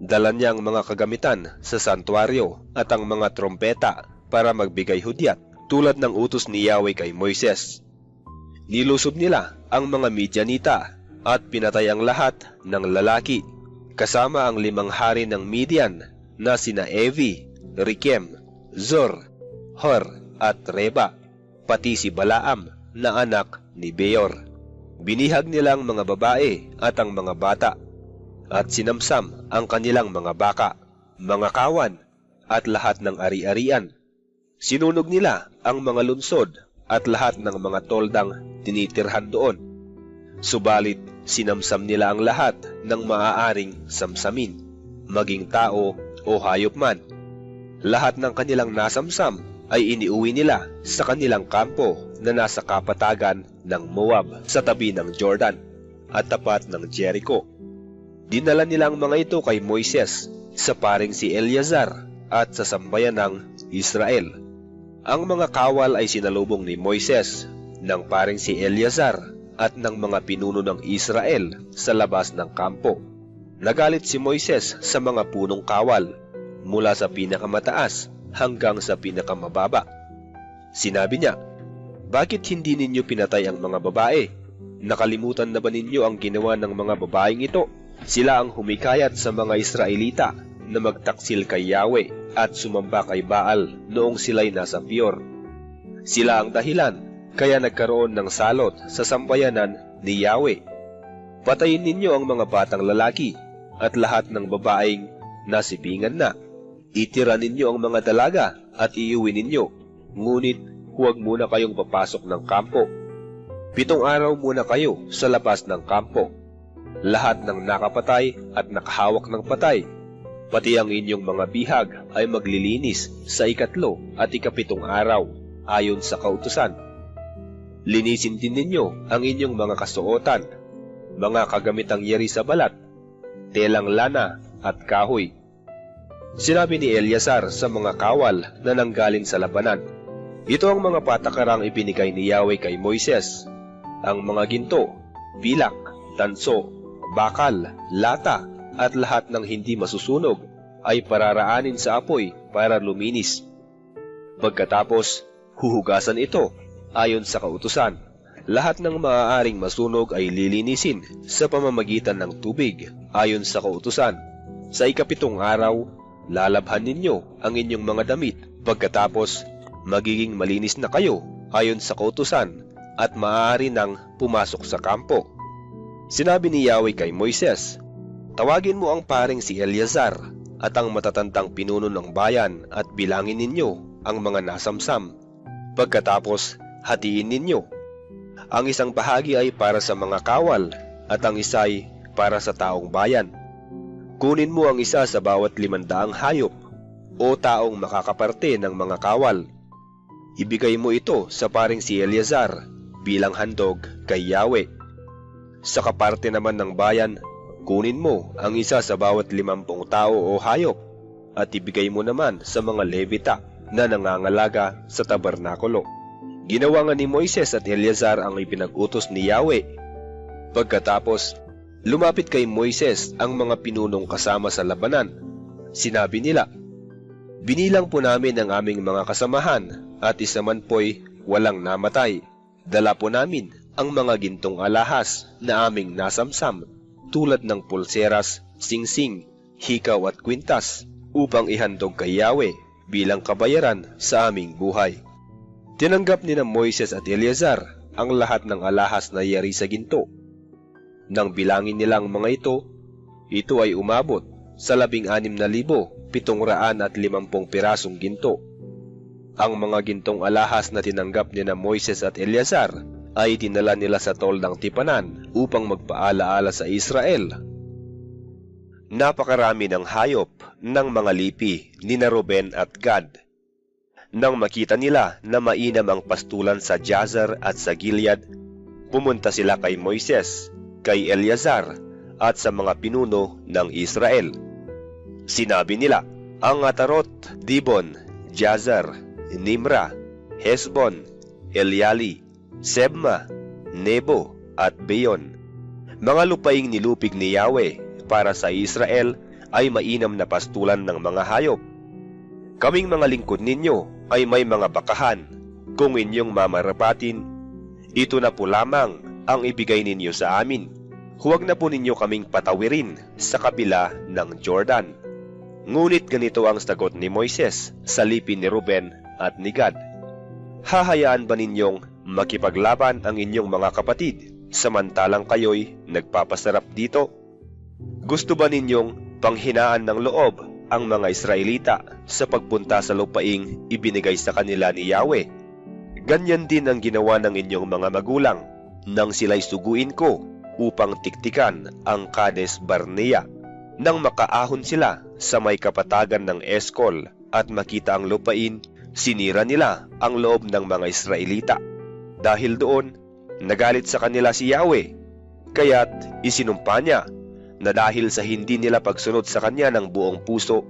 A: Dala niya ang mga kagamitan sa santuaryo at ang mga trompeta para magbigay hudyat tulad ng utos ni Yahweh kay Moises. Nilusob nila ang mga Midianita at pinatay ang lahat ng lalaki, kasama ang 5 hari ng Midian na sina Evi, Rekem, Zur, Hor at Reba, pati si Balaam na anak ni Beor. Binihag nila ang mga babae at ang mga bata, at sinamsam ang kanilang mga baka, mga kawan, at lahat ng ari-arian. Sinunog nila ang mga lunsod at lahat ng mga toldang tinitirhan doon. Subalit, sinamsam nila ang lahat ng maaaring samsamin, maging tao o hayop man. Lahat ng kanilang nasamsam ay iniuwi nila sa kanilang kampo na nasa kapatagan ng Moab sa tabi ng Jordan at tapat ng Jericho. Dinala nila ang mga ito kay Moises sa paring si Eleazar at sa sambayan ng Israel. Ang mga kawal ay sinalubong ni Moises ng paring si Eleazar at ng mga pinuno ng Israel sa labas ng kampo. Nagalit si Moises sa mga punong kawal mula sa pinakamataas hanggang sa pinakamababa. Sinabi niya, "Bakit hindi ninyo pinatay ang mga babae? Nakalimutan na ba ninyo ang ginawa ng mga babaeng ito? Sila ang humikayat sa mga Israelita na magtaksil kay Yahweh at sumamba kay Baal noong sila'y nasa Peor. Sila ang dahilan kaya nagkaroon ng salot sa sambayanan ni Yahweh. Patayin ninyo ang mga batang lalaki at lahat ng babaeng nasipingan na. Itira ninyo ang mga dalaga at iuwi ninyo, ngunit huwag muna kayong papasok ng kampo. 7 araw muna kayo sa labas ng kampo. Lahat ng nakapatay at nakahawak ng patay, pati ang inyong mga bihag ay maglilinis sa 3 at 7 araw ayon sa kautusan. Linisin din ninyo ang inyong mga kasuotan, mga kagamitang yeri sa balat, telang lana at kahoy." Sinabi ni Eleazar sa mga kawal na nanggaling sa labanan, "Ito ang mga patakarang ibinigay ni Yahweh kay Moises. Ang mga ginto, pilak, tanso, bakal, lata, at lahat ng hindi masusunog ay pararaanin sa apoy para luminis. Pagkatapos, huhugasan ito ayon sa kautusan. Lahat ng maaaring masunog ay lilinisin sa pamamagitan ng tubig ayon sa kautusan. Sa 7 araw, lalabhan ninyo ang inyong mga damit. Pagkatapos, magiging malinis na kayo ayon sa kautusan at maaari nang pumasok sa kampo." Sinabi ni Yahweh kay Moises, "Tawagin mo ang paring si Eleazar at ang matatandang pinuno ng bayan at bilangin ninyo ang mga nasamsam. Pagkatapos, hatiin ninyo. Ang isang bahagi ay para sa mga kawal at ang isa ay para sa taong bayan. Kunin mo ang isa sa bawat 500 hayop o taong makakaparte ng mga kawal. Ibigay mo ito sa paring si Eleazar bilang handog kay Yahweh. Sa kaparte naman ng bayan, kunin mo ang isa sa bawat 50 tao o hayop at ibigay mo naman sa mga Levita na nangangalaga sa tabernakulo." Ginawa nga ni Moises at Eleazar ang ipinag-utos ni Yahweh. Pagkatapos, lumapit kay Moises ang mga pinunong kasama sa labanan. Sinabi nila,
B: Binilang po namin ang aming mga kasamahan at isa man po'y walang namatay. Dala po namin ang mga gintong alahas na aming nasamsam tulad ng pulseras, singsing, hikaw at kwintas upang ihandog kay Yahweh bilang kabayaran sa aming buhay. Tinanggap ni na Moises at Eleazar ang lahat ng alahas na yari sa ginto. Nang bilangin nilang mga ito ay umabot sa 16,750 pirasong ginto. Ang mga gintong alahas na tinanggap ni na Moises at Eleazar ay dinala nila sa toldang tipanan upang magpaalaala sa Israel. Napakarami ng hayop ng mga lipi ni na Ruben at Gad. Nang makita nila na mainam ang pastulan sa Jazer at sa Gilead, pumunta sila kay Moises, kay Eleazar at sa mga pinuno ng Israel. Sinabi nila, ang Atarot, Dibon, Jazer, Nimra, Hesbon, Eleali, Sebma, Nebo at Beon, mga lupaing nilupig ni Yahweh para sa Israel, ay mainam na pastulan ng mga hayop. Kaming mga lingkod ninyo ay may mga bakahan. Kung inyong mamarapatin, ito na po lamang ang ibigay ninyo sa amin. Huwag na po ninyo kaming patawirin sa kabila ng Jordan. Ngunit ganito ang sagot ni Moises sa lipi ni Ruben at ni Gad. Hahayaan ba ninyong makipaglaban ang inyong mga kapatid samantalang kayo'y nagpapasarap dito? Gusto ba ninyong panghinaan ng loob ang mga Israelita sa pagpunta sa lupaing ibinigay sa kanila ni Yahweh? Ganyan din ang ginawa ng inyong mga magulang nang sila'y suguin ko upang tiktikan ang Kades Barnea. Nang makaahon sila sa may kapatagan ng Eskol at makita ang lupain, sinira nila ang loob ng mga Israelita. Dahil doon, nagalit sa kanila si Yahweh, kaya't isinumpa niya na dahil sa hindi nila pagsunod sa kanya ng buong puso,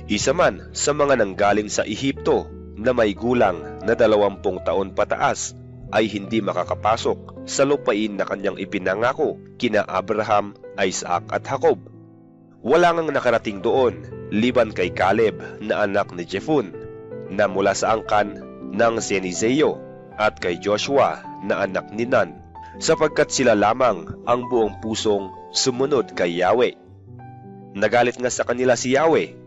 B: isa man sa mga nanggaling sa Ehipto na may gulang na 20 taon pataas ay hindi makakapasok sa lupain na kanyang ipinangako kina Abraham, Isaac at Jacob. Wala ngang nakarating doon liban kay Caleb na anak ni Jephunneh na mula sa angkan ng Senizeo at kay Joshua na anak ni Nun, sapagkat sila lamang ang buong pusong sumunod kay Yahweh. Nagalit nga sa kanila si Yahweh,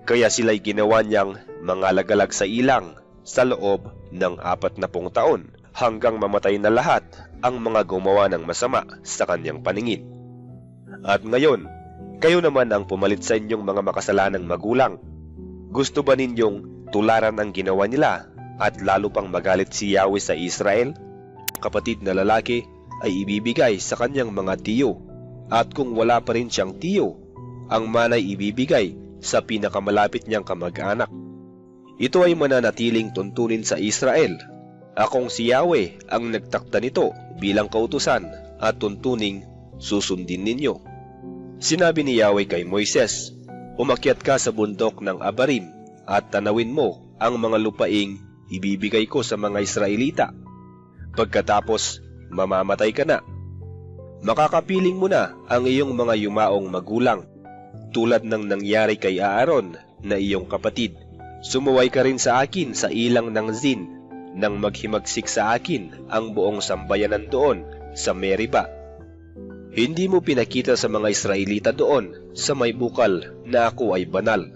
B: kaya sila'y ginawa niyang mga lagalag sa ilang sa loob ng 40 taon hanggang mamatay na lahat ang mga gumawa ng masama sa kanyang paningin. At ngayon, kayo naman ang pumalit sa inyong mga makasalanang magulang. Gusto ba ninyong tularan ang ginawa nila at lalo pang magalit si Yahweh sa Israel? Kapatid na lalaki ay ibibigay sa kanyang mga tiyo, at kung wala pa rin siyang tiyo, ang manay ibibigay sa pinakamalapit niyang kamag-anak. Ito ay mananatiling tuntunin sa Israel. Akong si Yahweh ang nagtakda nito bilang kautusan at tuntuning susundin ninyo. Sinabi ni Yahweh kay Moises, umakyat ka sa bundok ng Abarim at tanawin mo ang mga lupaing ibibigay ko sa mga Israelita. Pagkatapos, mamamatay ka na. Makakapiling mo na ang iyong mga yumaong magulang, tulad ng nangyari kay Aaron na iyong kapatid. Sumuway ka rin sa akin sa ilang ng Zin, nang maghimagsik sa akin ang buong sambayanan doon sa Meriba. Hindi mo pinakita sa mga Israelita doon sa may bukal na ako ay banal.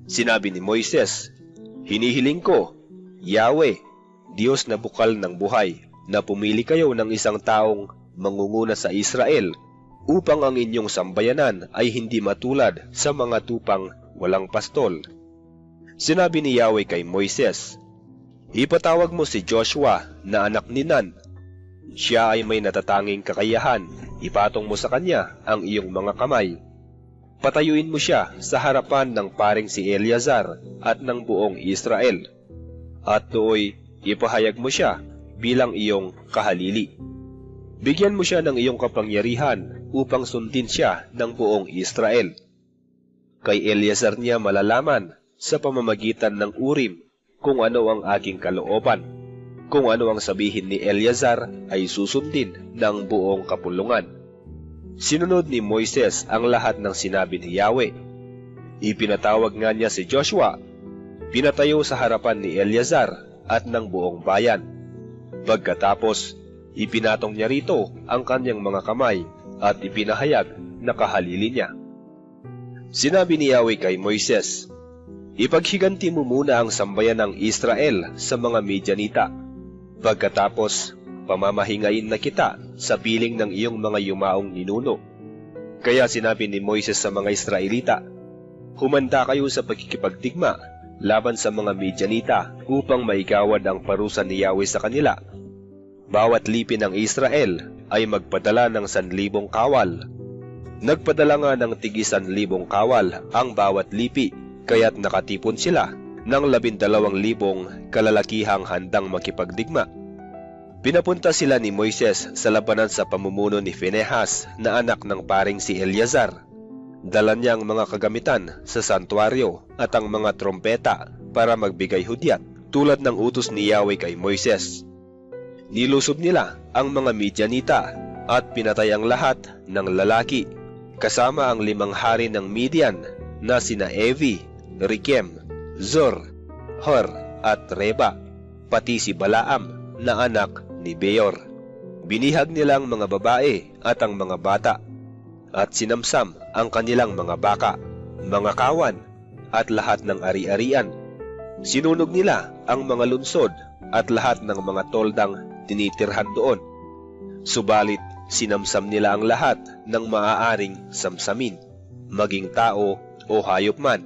B: Sinabi ni Moises, hinihiling ko, Yahweh, Diyos na bukal ng buhay, na pumili kayo ng isang taong mangunguna sa Israel upang ang inyong sambayanan ay hindi matulad sa mga tupang walang pastol. Sinabi ni Yahweh kay Moises, ipatawag mo si Joshua na anak ni Nun. Siya ay may natatanging kakayahan. Ipatong mo sa kanya ang iyong mga kamay. Patayuin mo siya sa harapan ng paring si Eleazar at ng buong Israel. At dooy ipahayag mo siya bilang iyong kahalili. Bigyan mo siya ng iyong kapangyarihan upang sundin siya ng buong Israel. Kay Eleazar niya malalaman sa pamamagitan ng Urim kung ano ang aking kalooban. Kung ano ang sabihin ni Eleazar ay susundin ng buong kapulungan. Sinunod ni Moises ang lahat ng sinabi ni Yahweh.
A: Ipinatawag nga niya si Joshua, pinatayo sa harapan ni Eleazar at ng buong bayan. Pagkatapos, ipinatong niya rito ang kanyang mga kamay at ipinahayag na kahalili niya. Sinabi ni Yahweh kay Moises, "Ipaghiganti mo muna ang sambayan ng Israel sa mga Midianita. Pagkatapos, pamamahingain na kita sa piling ng iyong mga yumaong ninuno." Kaya sinabi ni Moises sa mga Israelita, "Humanda kayo sa pagkikipagdigma laban sa mga Midianita upang maigawad ang parusa ni Yahweh sa kanila. Bawat lipi ng Israel ay magpadala ng 1,000 kawal." Nagpadala nga ng tig 1,000 kawal ang bawat lipi, kaya't nakatipon sila ng 12,000 kalalakihang handang makipagdigma. Pinapunta sila ni Moises sa labanan sa pamumuno ni Phinehas na anak ng paring si Eleazar. Dala niya ang mga kagamitan sa santuaryo at ang mga trompeta para magbigay hudyat tulad ng utos ni Yahweh kay Moises. Nilusob nila ang mga Midianita at pinatay ang lahat ng lalaki, kasama ang 5 hari ng Midian na sina Evi, Rekem, Zur, Hor at Reba, pati si Balaam na anak ni Beor. Binihag nila ang mga babae at ang mga bata, at sinamsam ang kanilang mga baka, mga kawan, at lahat ng ari-arian. Sinunog nila ang mga lunsod at lahat ng mga toldang tinitirhan doon. Subalit, sinamsam nila ang lahat ng maaaring samsamin, maging tao o hayop man.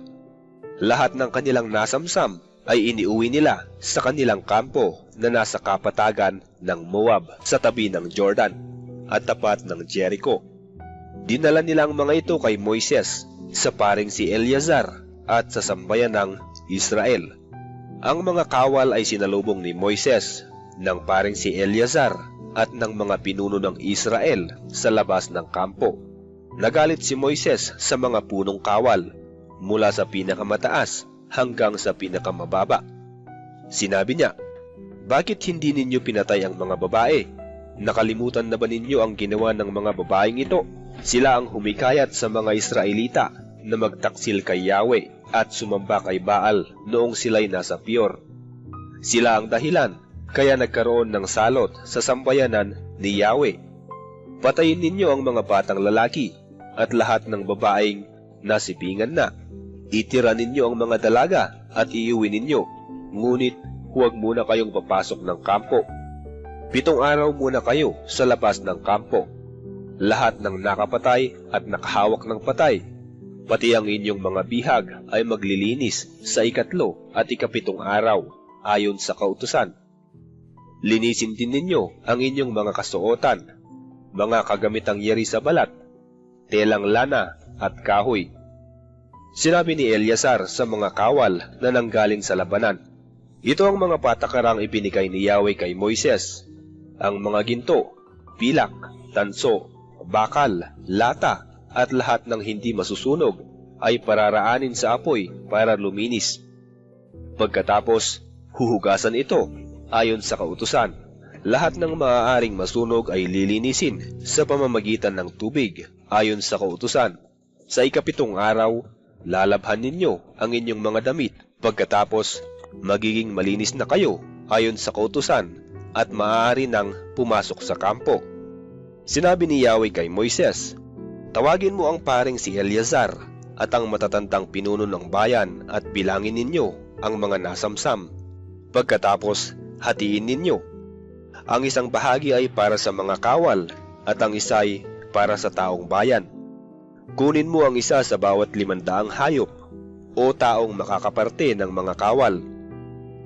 A: Lahat ng kanilang nasamsam ay iniuwi nila sa kanilang kampo na nasa kapatagan ng Moab sa tabi ng Jordan at tapat ng Jericho. Dinala nila ang mga ito kay Moises sa paring si Eleazar at sa sambayan ng Israel. Ang mga kawal ay sinalubong ni Moises ng paring si Eleazar at ng mga pinuno ng Israel sa labas ng kampo. Nagalit si Moises sa mga punong kawal mula sa pinakamataas hanggang sa pinakamababa. Sinabi niya, "Bakit hindi ninyo pinatay ang mga babae? Nakalimutan na ba ninyo ang ginawa ng mga babaeng ito? Sila ang humikayat sa mga Israelita na magtaksil kay Yahweh at sumamba kay Baal noong sila'y nasa Peor. Sila ang dahilan kaya nagkaroon ng salot sa sambayanan ni Yahweh. Patayin ninyo ang mga batang lalaki at lahat ng babaeng nasipingan na. Itira ninyo ang mga dalaga at iuwi ninyo, ngunit huwag muna kayong papasok ng kampo. 7 araw muna kayo sa labas ng kampo. Lahat ng nakapatay at nakahawak ng patay, pati ang inyong mga bihag ay maglilinis sa 3 at 7 araw ayon sa kautusan. Linisin din ninyo ang inyong mga kasuotan, mga kagamitang yeri sa balat, telang lana at kahoy." Sinabi ni Eleazar sa mga kawal na nanggaling sa labanan, "Ito ang mga patakarang ibinigay ni Yahweh kay Moises. Ang mga ginto, pilak, tanso, bakal, lata, at lahat ng hindi masusunog ay pararaanin sa apoy para luminis. Pagkatapos, huhugasan ito ayon sa kautusan. Lahat ng maaaring masunog ay lilinisin sa pamamagitan ng tubig ayon sa kautusan. Sa 7 araw, lalabhan ninyo ang inyong mga damit. Pagkatapos, magiging malinis na kayo ayon sa kautusan at maaari nang pumasok sa kampo." Sinabi ni Yahweh kay Moises, "Tawagin mo ang paring si Eleazar at ang matatandang pinuno ng bayan at bilangin ninyo ang mga nasamsam. Pagkatapos, hatiin ninyo. Ang isang bahagi ay para sa mga kawal at ang isa ay para sa taong bayan. Kunin mo ang isa sa bawat 500 hayop o taong makakaparte ng mga kawal.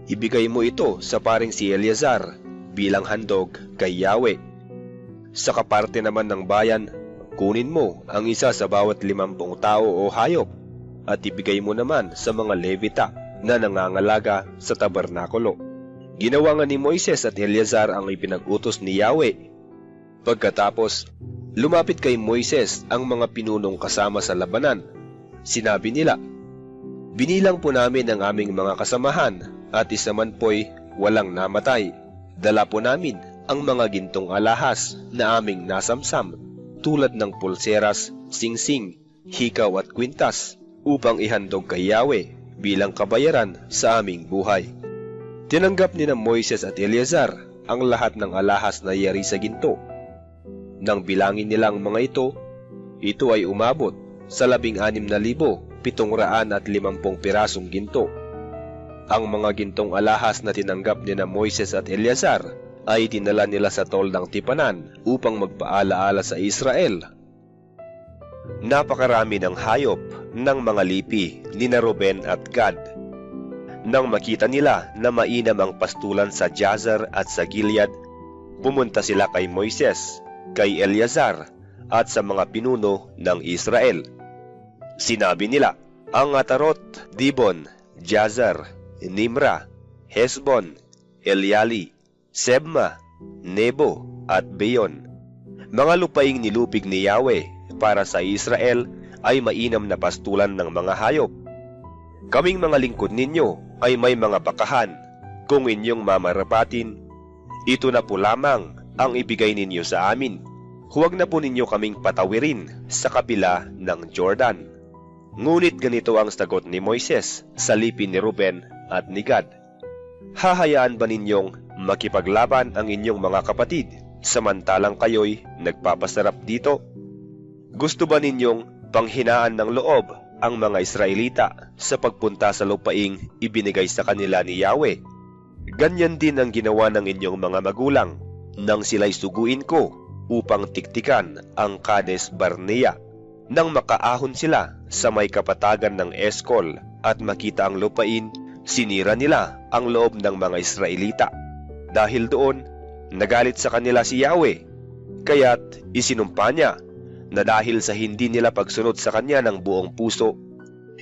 A: Ibigay mo ito sa paring si Eleazar bilang handog kay Yahweh. Sa kaparte naman ng bayan, kunin mo ang isa sa bawat 50 tao o hayop at ibigay mo naman sa mga Levita na nangangalaga sa tabernakulo." Ginawa nga ni Moises at Eleazar ang ipinag-utos ni Yahweh. Pagkatapos, lumapit kay Moises ang mga pinunong kasama sa labanan. Sinabi nila, "Binilang po namin ang aming mga kasamahan at isa man po'y walang namatay. Dala po namin ang mga gintong alahas na aming nasamsam tulad ng pulseras, singsing, hikaw at kwintas,
B: upang ihandog kay Yahweh bilang kabayaran sa aming buhay. Tinanggap ni Moises at Eleazar ang lahat ng alahas na yari sa ginto. Nang bilangin nilang mga ito ay umabot sa 16,750 pirasong ginto. Ang mga gintong alahas na tinanggap ni Moises at Eleazar ay dinala nila sa toldang tipanan upang magpaalaala sa Israel. Napakarami ng hayop ng mga lipi ni Ruben at Gad. Nang makita nila na mainam ang pastulan sa Jazer at sa Gilead, pumunta sila kay Moises, kay Eleazar at sa mga pinuno ng Israel. Sinabi nila, ang Atarot, Dibon, Jazer, Nimra, Hesbon, Eleali, Sebma, Nebo at Beyon, mga lupaing nilupig ni Yahweh para sa Israel, ay mainam na pastulan ng mga hayop. Kaming mga lingkod ninyo ay may mga bakahan. Kung inyong mamarapatin, ito na po lamang ang ibigay ninyo sa amin. Huwag na po ninyo kaming patawirin sa kapila ng Jordan. Ngunit ganito ang sagot ni Moises sa lipi ni Ruben at ni Gad. Hahayaan ba ninyong makipaglaban ang inyong mga kapatid samantalang kayo'y nagpapasarap dito? Gusto ba ninyong panghinaan ng loob ang mga Israelita sa pagpunta sa lupaing ibinigay sa kanila ni Yahweh? Ganyan din ang ginawa ng inyong mga magulang nang sila'y suguin ko upang tiktikan ang Kades Barnea. Nang makaahon sila sa may kapatagan ng Eskol at makita ang lupain, sinira nila ang loob ng mga Israelita. Dahil doon, nagalit sa kanila si Yahweh, kaya't isinumpa niya na dahil sa hindi nila pagsunod sa kanya ng buong puso,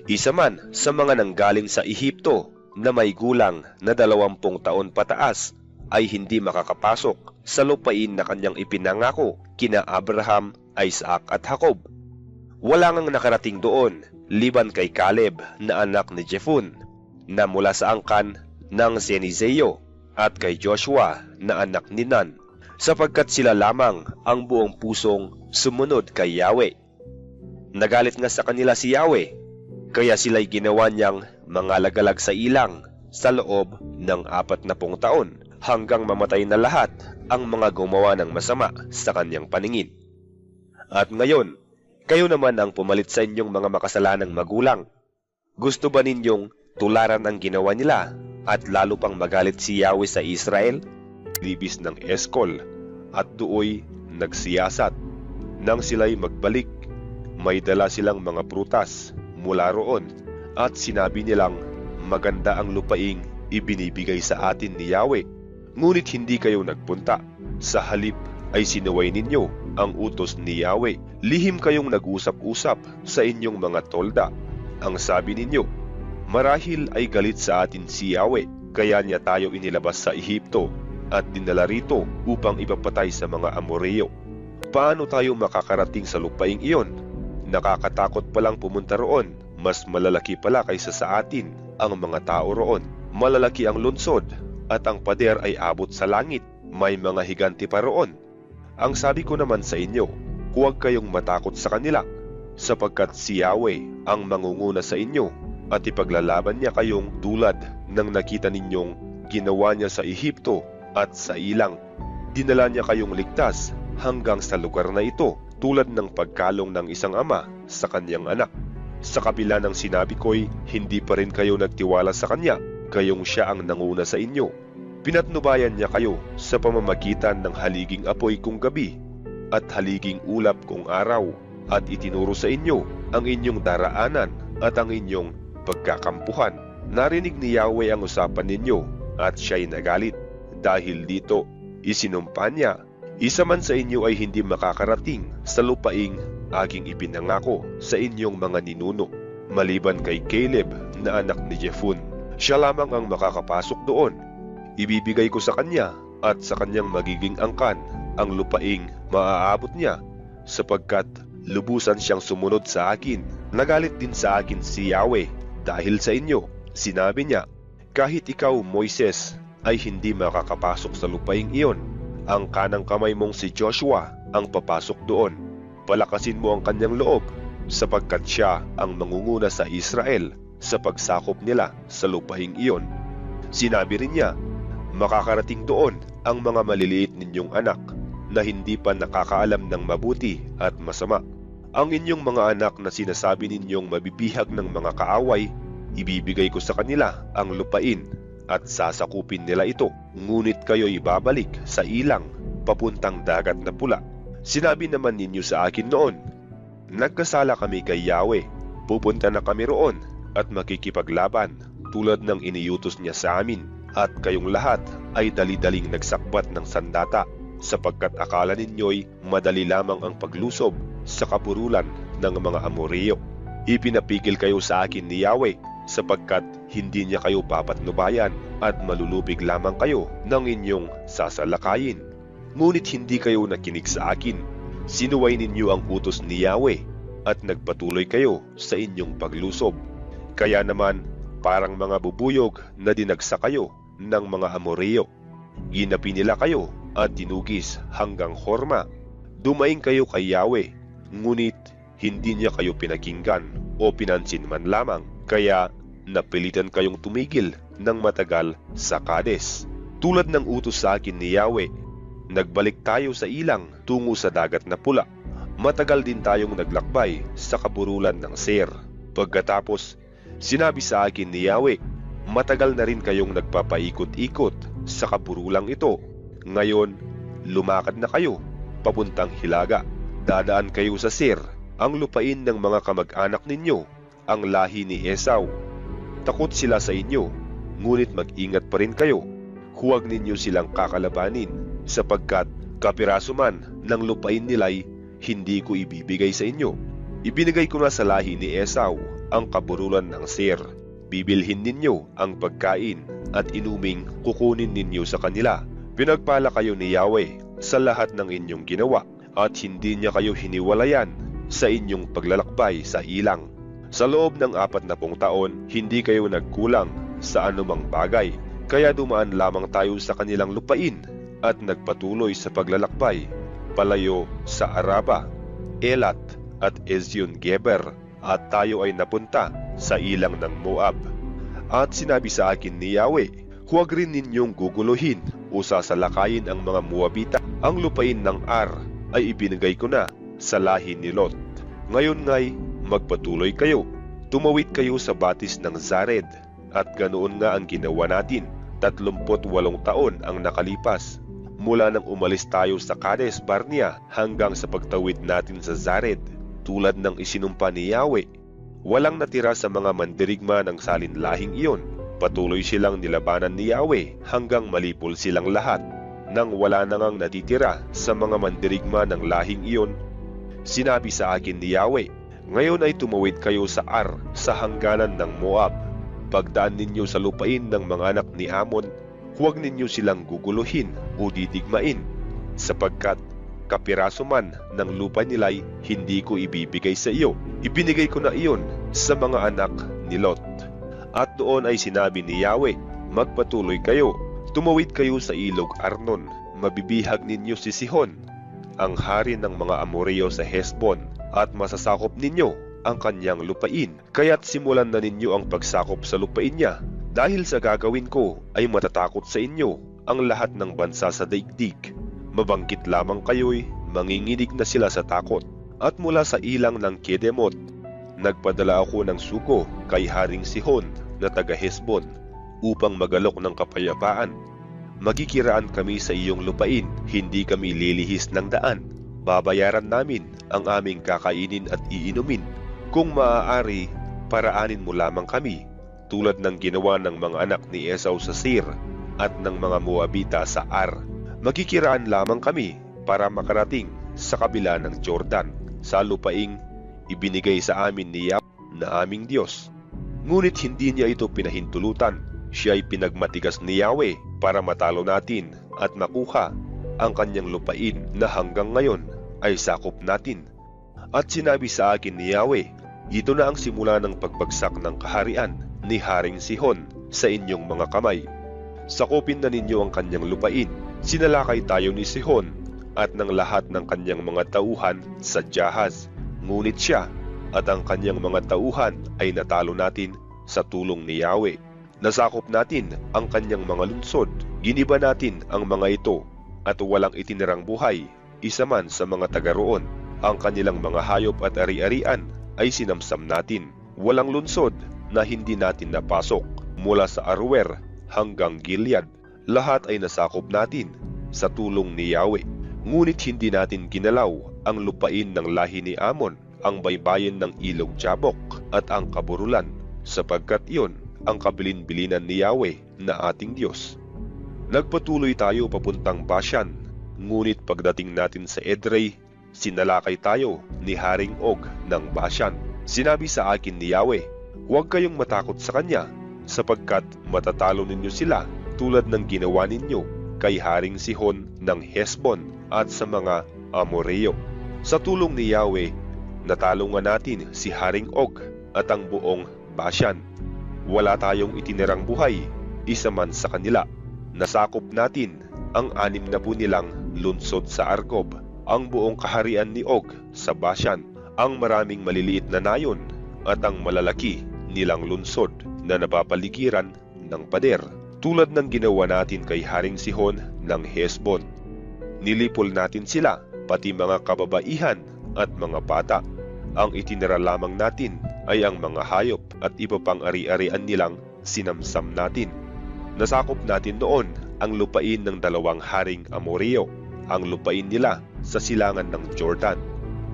B: isa man sa mga nanggaling sa Ehipto na may gulang na 20 taon pataas ay hindi makakapasok sa lupain na kanyang ipinangako kina Abraham, Isaac at Jacob. Wala ngang nakarating doon liban kay Caleb na anak ni Jephunneh na mula sa angkan ng Senizeo at kay Joshua na anak ni Nun, sapagkat sila lamang ang buong pusong sumunod kay Yahweh. Nagalit nga sa kanila si Yahweh, kaya sila'y ginawa niyang mga lagalag sa ilang sa loob ng 40 taon hanggang mamatay na lahat ang mga gumawa ng masama sa kanyang paningin. At ngayon, kayo naman ang pumalit sa inyong mga makasalanang magulang. Gusto ba ninyong tularan ang ginawa nila at lalo pang magalit si Yahweh sa Israel? Libis ng Eskol at dooy nagsiyasat. Nang sila'y magbalik, may dala silang mga prutas mula roon at sinabi nilang maganda ang lupaing ibinibigay sa atin ni Yahweh. Ngunit hindi kayo nagpunta. Sa halip ay sinuway ninyo ang utos ni Yahweh. Lihim kayong nag-usap-usap sa inyong mga tolda. Ang sabi ninyo, marahil ay galit sa atin si Yahweh, kaya niya tayo inilabas sa Ehipto at dinala rito upang ipapatay sa mga Amoreo. Paano tayo makakarating sa lupaing iyon? Nakakatakot palang pumunta roon. Mas malalaki pala kaysa sa atin ang mga tao roon. Malalaki ang lungsod at ang pader ay abot sa langit. May mga higanti pa roon. Ang sabi ko naman sa inyo, huwag kayong matakot sa kanila, sapagkat si Yahweh ang mangunguna sa inyo at ipaglalaban niya kayong tulad ng nakita ninyong ginawa niya sa Ehipto at sa ilang. Dinala niya kayong ligtas hanggang sa lugar na ito, tulad ng pagkalong ng isang ama sa kanyang anak. Sa kabila ng sinabi ko'y hindi pa rin kayo nagtiwala sa kanya, kayong siya ang nanguna sa inyo. Pinatnubayan niya kayo sa pamamagitan ng haliging apoy kung gabi at haliging ulap kung araw, at itinuro sa inyo ang inyong daraanan at ang inyong pagkakampuhan. Narinig ni Yahweh ang usapan ninyo at siya'y nagalit. Dahil dito, isinumpa niya, isa man sa inyo ay hindi makakarating sa lupaing aking ipinangako sa inyong mga ninuno, maliban kay Caleb na anak ni Jephunneh. Siya lamang ang makakapasok doon. Ibibigay ko sa kanya at sa kanyang magiging angkan ang lupaing maaabot niya, sapagkat lubusan siyang sumunod sa akin. Nagalit din sa akin si Yahweh dahil sa inyo. Sinabi niya, kahit ikaw, Moises, ay hindi makakapasok sa lupaing iyon. Ang kanang kamay mong si Joshua ang papasok doon. Palakasin mo ang kanyang loob sapagkat siya ang mangunguna sa Israel sa pagsakop nila sa lupaing iyon. Sinabi rin niya, makakarating doon ang mga maliliit ninyong anak na hindi pa nakakaalam ng mabuti at masama. Ang inyong mga anak na sinasabi ninyong mabibihag ng mga kaaway, ibibigay ko sa kanila ang lupain at sasakupin nila ito. Ngunit kayo'y babalik sa ilang papuntang dagat na pula. Sinabi naman ninyo sa akin noon, nagkasala kami kay Yahweh, pupunta na kami roon at makikipaglaban tulad ng iniutos niya sa amin, at kayong lahat ay dali-daling nagsakbat ng sandata, sapagkat akala ninyo'y madali lamang ang paglusob sa kapurulan ng mga Amoreo. Ipinapigil kayo sa akin ni Yahweh, sapagkat hindi niya kayo papatnubayan at malulubig lamang kayo ng inyong sasalakayin. Ngunit hindi kayo nakinig sa akin. Sinuway ninyo ang utos ni Yahweh at nagpatuloy kayo sa inyong paglusob. Kaya naman parang mga bubuyog na dinagsa kayo ng mga Amoreo. Ginapi nila kayo at tinugis hanggang Horma. Dumaing kayo kay Yahweh, ngunit hindi niya kayo pinakinggan o pinansin man lamang, kaya napilitan kayong tumigil ng matagal sa Kades. Tulad ng utos sa akin ni Yahweh, nagbalik tayo sa ilang tungo sa dagat na pula. Matagal din tayong naglakbay sa kaburulan ng Seir. Pagkatapos, sinabi sa akin ni Yahweh, matagal na rin kayong nagpapaikot-ikot sa kaburulang ito. Ngayon, lumakad na kayo papuntang Hilaga. Dadaan kayo sa Seir, ang lupain ng mga kamag-anak ninyo, ang lahi ni Esau. Takot sila sa inyo, ngunit mag-ingat pa rin kayo. Huwag ninyo silang kakalabanin, sapagkat kapiraso man ng lupain nila'y hindi ko ibibigay sa inyo. Ibinigay ko na sa lahi ni Esau ang kaburulan ng Seir. Bibilhin ninyo ang pagkain at inuming kukunin ninyo sa kanila. Pinagpala kayo ni Yahweh sa lahat ng inyong ginawa, at hindi niya kayo hiniwalayan sa inyong paglalakbay sa ilang. Sa loob ng 40 taon, hindi kayo nagkulang sa anumang bagay, kaya dumaan lamang tayo sa kanilang lupain at nagpatuloy sa paglalakbay palayo sa Araba, Elat at Ezyon-Geber, at tayo ay napunta sa ilang ng Moab. At sinabi sa akin ni Yahweh, huwag rin ninyong guguluhin o sasalakayin ang mga Moabita. Ang lupain ng Ar ay ibinigay ko na sa lahi ni Lot. Ngayon nga'y magpatuloy kayo. Tumawid kayo sa batis ng Zared, at ganoon nga ang ginawa natin. 38 taon ang nakalipas mula nang umalis tayo sa Kades Barnea hanggang sa pagtawid natin sa Zared. Tulad ng isinumpa ni Yahweh, walang natira sa mga mandirigma ng salinlahing iyon. Patuloy silang nilabanan ni Yahweh hanggang malipol silang lahat. Nang wala na ngang natitira sa mga mandirigma ng lahing iyon, sinabi sa akin ni Yahweh, ngayon ay tumawid kayo sa Ar, sa hangganan ng Moab. Pagdaan ninyo sa lupain ng mga anak ni Amon, huwag ninyo silang guguluhin o didigmain, sapagkat kapiraso man ng lupa nila'y hindi ko ibibigay sa iyo. Ibinigay ko na iyon sa mga anak ni Lot. At doon ay sinabi ni Yahweh, magpatuloy kayo, tumawid kayo sa ilog Arnon, mabibihag ninyo si Sihon, ang hari ng mga Amoreo sa Hesbon, at masasakop ninyo ang kanyang lupain. Kaya't simulan na ninyo ang pagsakop sa lupain niya, dahil sa gagawin ko ay matatakot sa inyo ang lahat ng bansa sa daigdig. Mabangkit lamang kayo'y manginginig na sila sa takot. At mula sa ilang ng Kedemot, nagpadala ako ng sugo kay Haring Sihon na taga Hesbon upang magalok ng kapayapaan. Magkikiraan kami sa iyong lupain, hindi kami lilihis ng daan. Babayaran namin ang aming kakainin at iinumin. Kung maaari, paraanin mo lamang kami, tulad ng ginawa ng mga anak ni Esau sa Seir at ng mga Moabita sa Ar. Magkikiraan lamang kami para makarating sa kabila ng Jordan, sa lupaing ibinigay sa amin ni Yahweh na aming Diyos. Ngunit hindi niya ito pinahintulutan. Siya ay pinagmatigas ni Yahweh para matalo natin at makuha ang kanyang lupain na hanggang ngayon ay sakop natin. At sinabi sa akin ni Yahweh, ito na ang simula ng pagbagsak ng kaharian ni Haring Sihon sa inyong mga kamay. Sakupin na ninyo ang kanyang lupain. Sinalakay tayo ni Sihon at ng lahat ng kanyang mga tauhan sa Jahaz. Ngunit siya at ang kanyang mga tauhan ay natalo natin sa tulong ni Yahweh. Nasakop natin ang kanyang mga lungsod, giniba natin ang mga ito, at walang itinirang buhay, isa man sa mga taga roon. Ang kanilang mga hayop at ari-arian ay sinamsam natin. Walang lungsod na hindi natin napasok, mula sa Aroer hanggang Gilead. Lahat ay nasakop natin sa tulong ni Yahweh. Ngunit hindi natin ginalaw ang lupain ng lahi ni Amon, ang baybayin ng ilog Jabok at ang kaburulan, sapagkat iyon ang kabilin-bilinan ni Yahweh na ating Diyos. Nagpatuloy tayo papuntang Bashan, ngunit pagdating natin sa Edrei, sinalakay tayo ni Haring Og ng Bashan. Sinabi sa akin ni Yahweh, huwag kayong matakot sa kanya, sapagkat matatalo ninyo sila tulad ng ginawa ninyo kay Haring Sihon ng Hesbon at sa mga Amoreo. Sa tulong ni Yahweh, natalo nga natin si Haring Og at ang buong Bashan. Wala tayong itinirang buhay, isa man sa kanila. Nasakop natin ang 60 nilang lungsod sa Argob, ang buong kaharian ni Og sa Bashan, ang maraming maliliit na nayon at ang malalaki nilang lungsod na napapaligiran ng pader, tulad ng ginawa natin kay Haring Sihon ng Hesbon. Nilipol natin sila, pati mga kababaihan at mga bata. Ang itinira lamang natin ay ang mga hayop at iba pang ari-arian nilang sinamsam natin. Nasakop natin noon ang lupain ng 2 haring Amoreo, ang lupain nila sa silangan ng Jordan,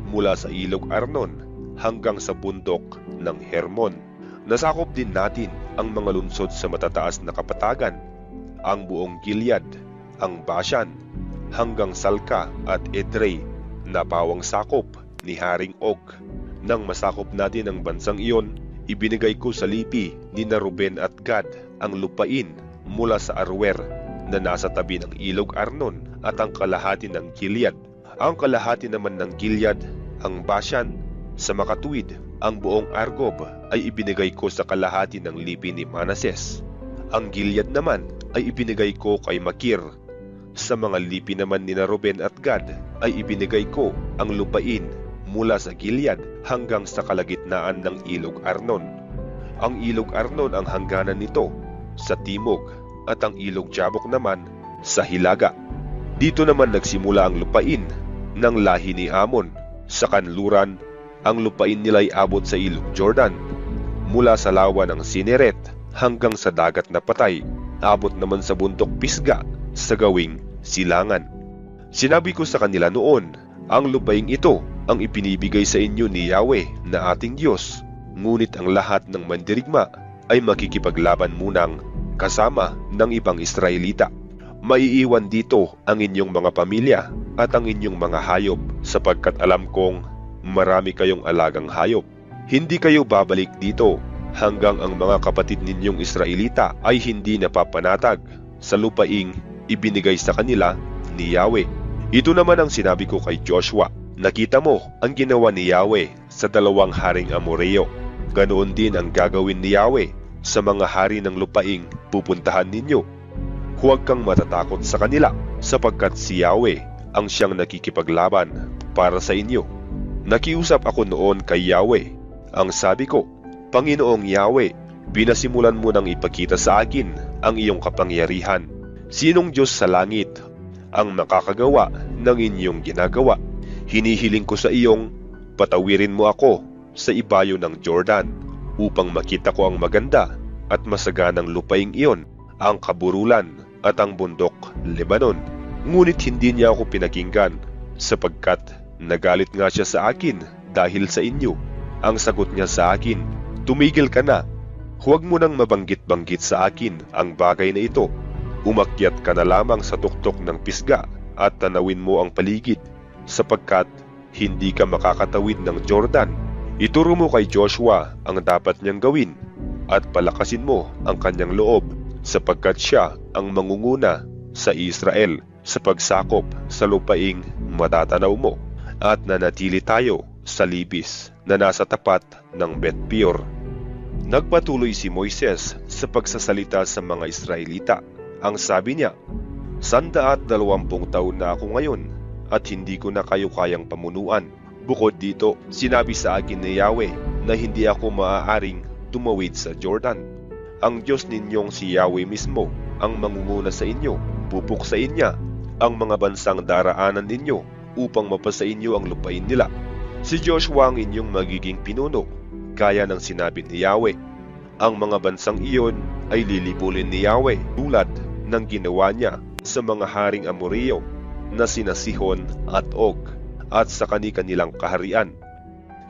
B: mula sa ilog Arnon hanggang sa bundok ng Hermon. Nasakop din natin ang mga lungsod sa matataas na kapatagan, ang buong Gilead, ang Bashan, hanggang Salka at Edrei na pawang sakop ni Haring Og. Nang masakop natin ang bansang iyon, ibinigay ko sa lipi ni Ruben at Gad ang lupain mula sa Aroer na nasa tabi ng ilog Arnon at ang kalahati ng Gilead. Ang kalahati naman ng Gilead, ang Bashan, sa makatuwid, ang buong Argob ay ibinigay ko sa kalahati ng lipi ni Manases. Ang Gilead naman ay ibinigay ko kay Makir. Sa mga lipi naman ni Ruben at Gad ay ibinigay ko ang lupain mula sa Gilead hanggang sa kalagitnaan ng ilog Arnon. Ang ilog Arnon ang hangganan nito sa timog at ang ilog Jabok naman sa hilaga. Dito naman nagsimula ang lupain ng lahi ni Amon. Sa kanluran, ang lupain nila ay abot sa ilog Jordan, mula sa lawa ng Sineret hanggang sa dagat na Patay, abot naman sa bundok Pisga sa gawing silangan. Sinabi ko sa kanila noon, ang lupaing ito ang ipinibigay sa inyo ni Yahweh na ating Diyos, ngunit ang lahat ng mandirigma ay makikipaglaban munang kasama ng ibang Israelita. Maiiwan dito ang inyong mga pamilya at ang inyong mga hayop, sapagkat alam kong marami kayong alagang hayop. Hindi kayo babalik dito hanggang ang mga kapatid ninyong Israelita ay hindi napapanatag sa lupaing ibinigay sa kanila ni Yahweh. Ito naman ang sinabi ko kay Joshua, nakita mo ang ginawa ni Yahweh sa 2 haring Amoreo. Ganoon din ang gagawin ni Yahweh sa mga hari ng lupaing pupuntahan ninyo. Huwag kang matatakot sa kanila, sapagkat si Yahweh ang siyang nakikipaglaban para sa inyo. Nakiusap ako noon kay Yahweh. Ang sabi ko, Panginoong Yahweh, binasimulan mo nang ipakita sa akin ang iyong kapangyarihan. Sinong Diyos sa langit ang makakagawa ng inyong ginagawa? Hinihiling ko sa iyong patawirin mo ako sa ibayo ng Jordan upang makita ko ang maganda at masaganang lupaing iyon, ang kaburulan at ang bundok Lebanon. Ngunit hindi niya ako pinakinggan, sapagkat nagalit nga siya sa akin dahil sa inyo. Ang sagot niya sa akin, tumigil ka na. Huwag mo nang mabanggit-banggit sa akin ang bagay na ito. Umakyat ka na lamang sa tuktok ng Pisga at tanawin mo ang paligid, sapagkat hindi ka makakatawid ng Jordan. Ituro mo kay Joshua ang dapat niyang gawin at palakasin mo ang kanyang loob, sapagkat siya ang mangunguna sa Israel sa pagsakop sa lupaing matatanaw mo, at nanatili tayo sa libis na nasa tapat ng Bet-peor. Nagpatuloy si Moises sa pagsasalita sa mga Israelita. Ang sabi niya, 120 taon na ako ngayon at hindi ko na kayo kayang pamunuan. Bukod dito, sinabi sa akin ni Yahweh na hindi ako maaaring tumawid sa Jordan. Ang Diyos ninyong si Yahweh mismo ang mangunguna sa inyo. Pupuksain niya ang mga bansang daraanan ninyo upang mapasa inyo ang lupain nila. Si Joshua ang inyong magiging pinuno, gaya ng sinabi ni Yahweh. Ang mga bansang iyon ay lilipulin ni Yahweh tulad ng ginawa niya sa mga haring Amoreo na sina Sihon at Og at sa kani-kanilang kaharian.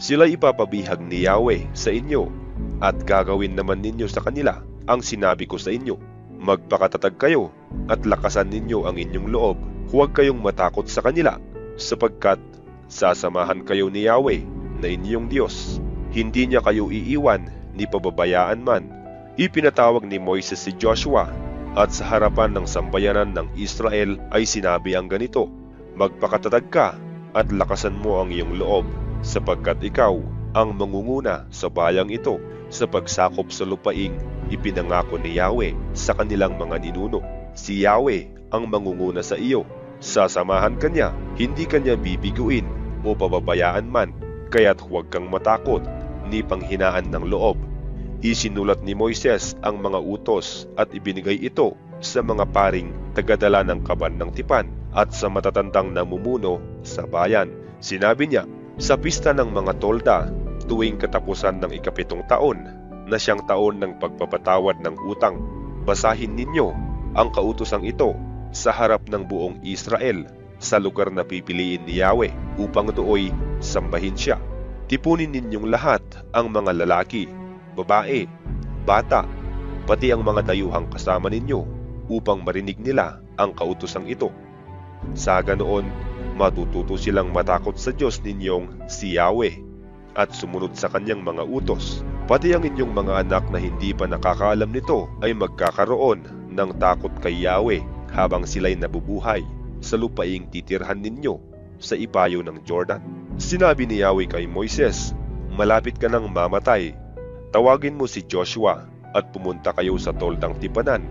B: Sila ipapabihag ni Yahweh sa inyo at gagawin naman ninyo sa kanila ang sinabi ko sa inyo. Magpakatatag kayo at lakasan ninyo ang inyong loob. Huwag kayong matakot sa kanila sapagkat sasamahan kayo ni Yahweh na inyong Diyos. Hindi niya kayo iiwan ni pababayaan man. Ipinatawag ni Moises si Joshua at sa harapan ng sambayanan ng Israel ay sinabi ang ganito, magpakatatag ka at lakasan mo ang iyong loob sapagkat ikaw ang mangunguna sa bayang ito sa pagsakop sa lupaing ipinangako ni Yahweh sa kanilang mga ninuno. Si Yahweh ang mangunguna sa iyo. Sasamahan ka niya, hindi ka niya bibiguin o pababayaan man, kaya't huwag kang matakot ni panghinaan ng loob. Isinulat ni Moises ang mga utos at ibinigay ito sa mga paring tagadala ng kaban ng tipan at sa matatandang namumuno sa bayan. Sinabi niya, sa pista ng mga tolda, tuwing katapusan ng ika-7 taon, na siyang taon ng pagpapatawad ng utang, basahin ninyo ang kautosang ito sa harap ng buong Israel sa lugar na pipiliin ni Yahweh upang dooy sambahin siya. Tipunin ninyong lahat ang mga lalaki, babae, bata, pati ang mga dayuhang kasama ninyo upang marinig nila ang kautosang ito. Sa ganoon, matututo silang matakot sa Diyos ninyong si Yahweh at sumunod sa kanyang mga utos. Pati ang inyong mga anak na hindi pa nakakaalam nito ay magkakaroon ng takot kay Yahweh habang sila'y nabubuhay sa lupaing titirhan ninyo sa ibayo ng Jordan. Sinabi ni Yahweh kay Moises, malapit ka nang mamatay. Tawagin mo si Joshua at pumunta kayo sa toldang tipanan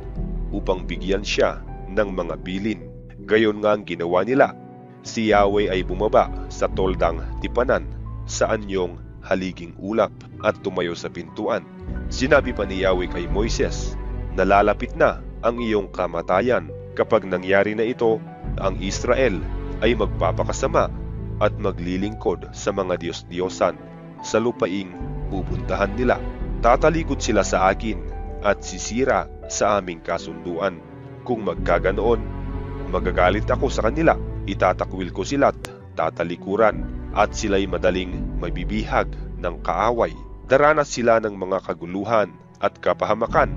B: upang bigyan siya ng mga bilin. Gayon nga ang ginawa nila. Si Yahweh ay bumaba sa toldang tipanan sa anyong haliging ulap at tumayo sa pintuan. Sinabi pa ni Yahweh kay Moises, nalalapit na ang iyong kamatayan. Kapag nangyari na ito, ang Israel ay magpapakasama at maglilingkod sa mga Diyos-Diyosan sa lupaing pupuntahan nila. Tatalikod sila sa akin at sisira sa aming kasunduan. Kung magkaganoon, magagalit ako sa kanila. Itatakwil ko sila't tatalikuran at sila'y madaling mabibihag ng kaaway. Daranas sila ng mga kaguluhan at kapahamakan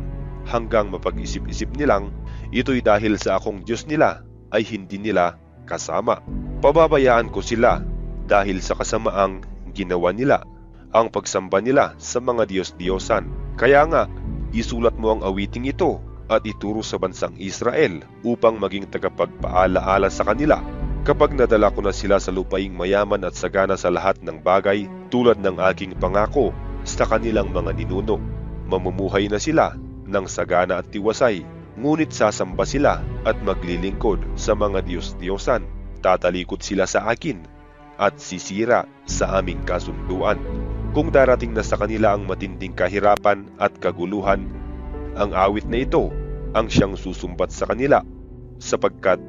B: hanggang mapag-isip-isip nilang ito'y dahil sa akong Diyos nila ay hindi nila kasama. Pababayaan ko sila dahil sa kasamaang ginawa nila, ang pagsamba nila sa mga Diyos-Diyosan. Kaya nga, isulat mo ang awiting ito at ituro sa bansang Israel upang maging tagapagpaalaala sa kanila. Kapag nadala ko na sila sa lupaing mayaman at sagana sa lahat ng bagay tulad ng aking pangako sa kanilang mga ninuno, mamumuhay na sila ng sagana at tiwasay, ngunit sasamba sila at maglilingkod sa mga Diyos-Diyosan. Tatalikod sila sa akin at sisira sa aming kasunduan. Kung darating na sa kanila ang matinding kahirapan at kaguluhan, ang awit na ito ang siyang susumbat sa kanila, sapagkat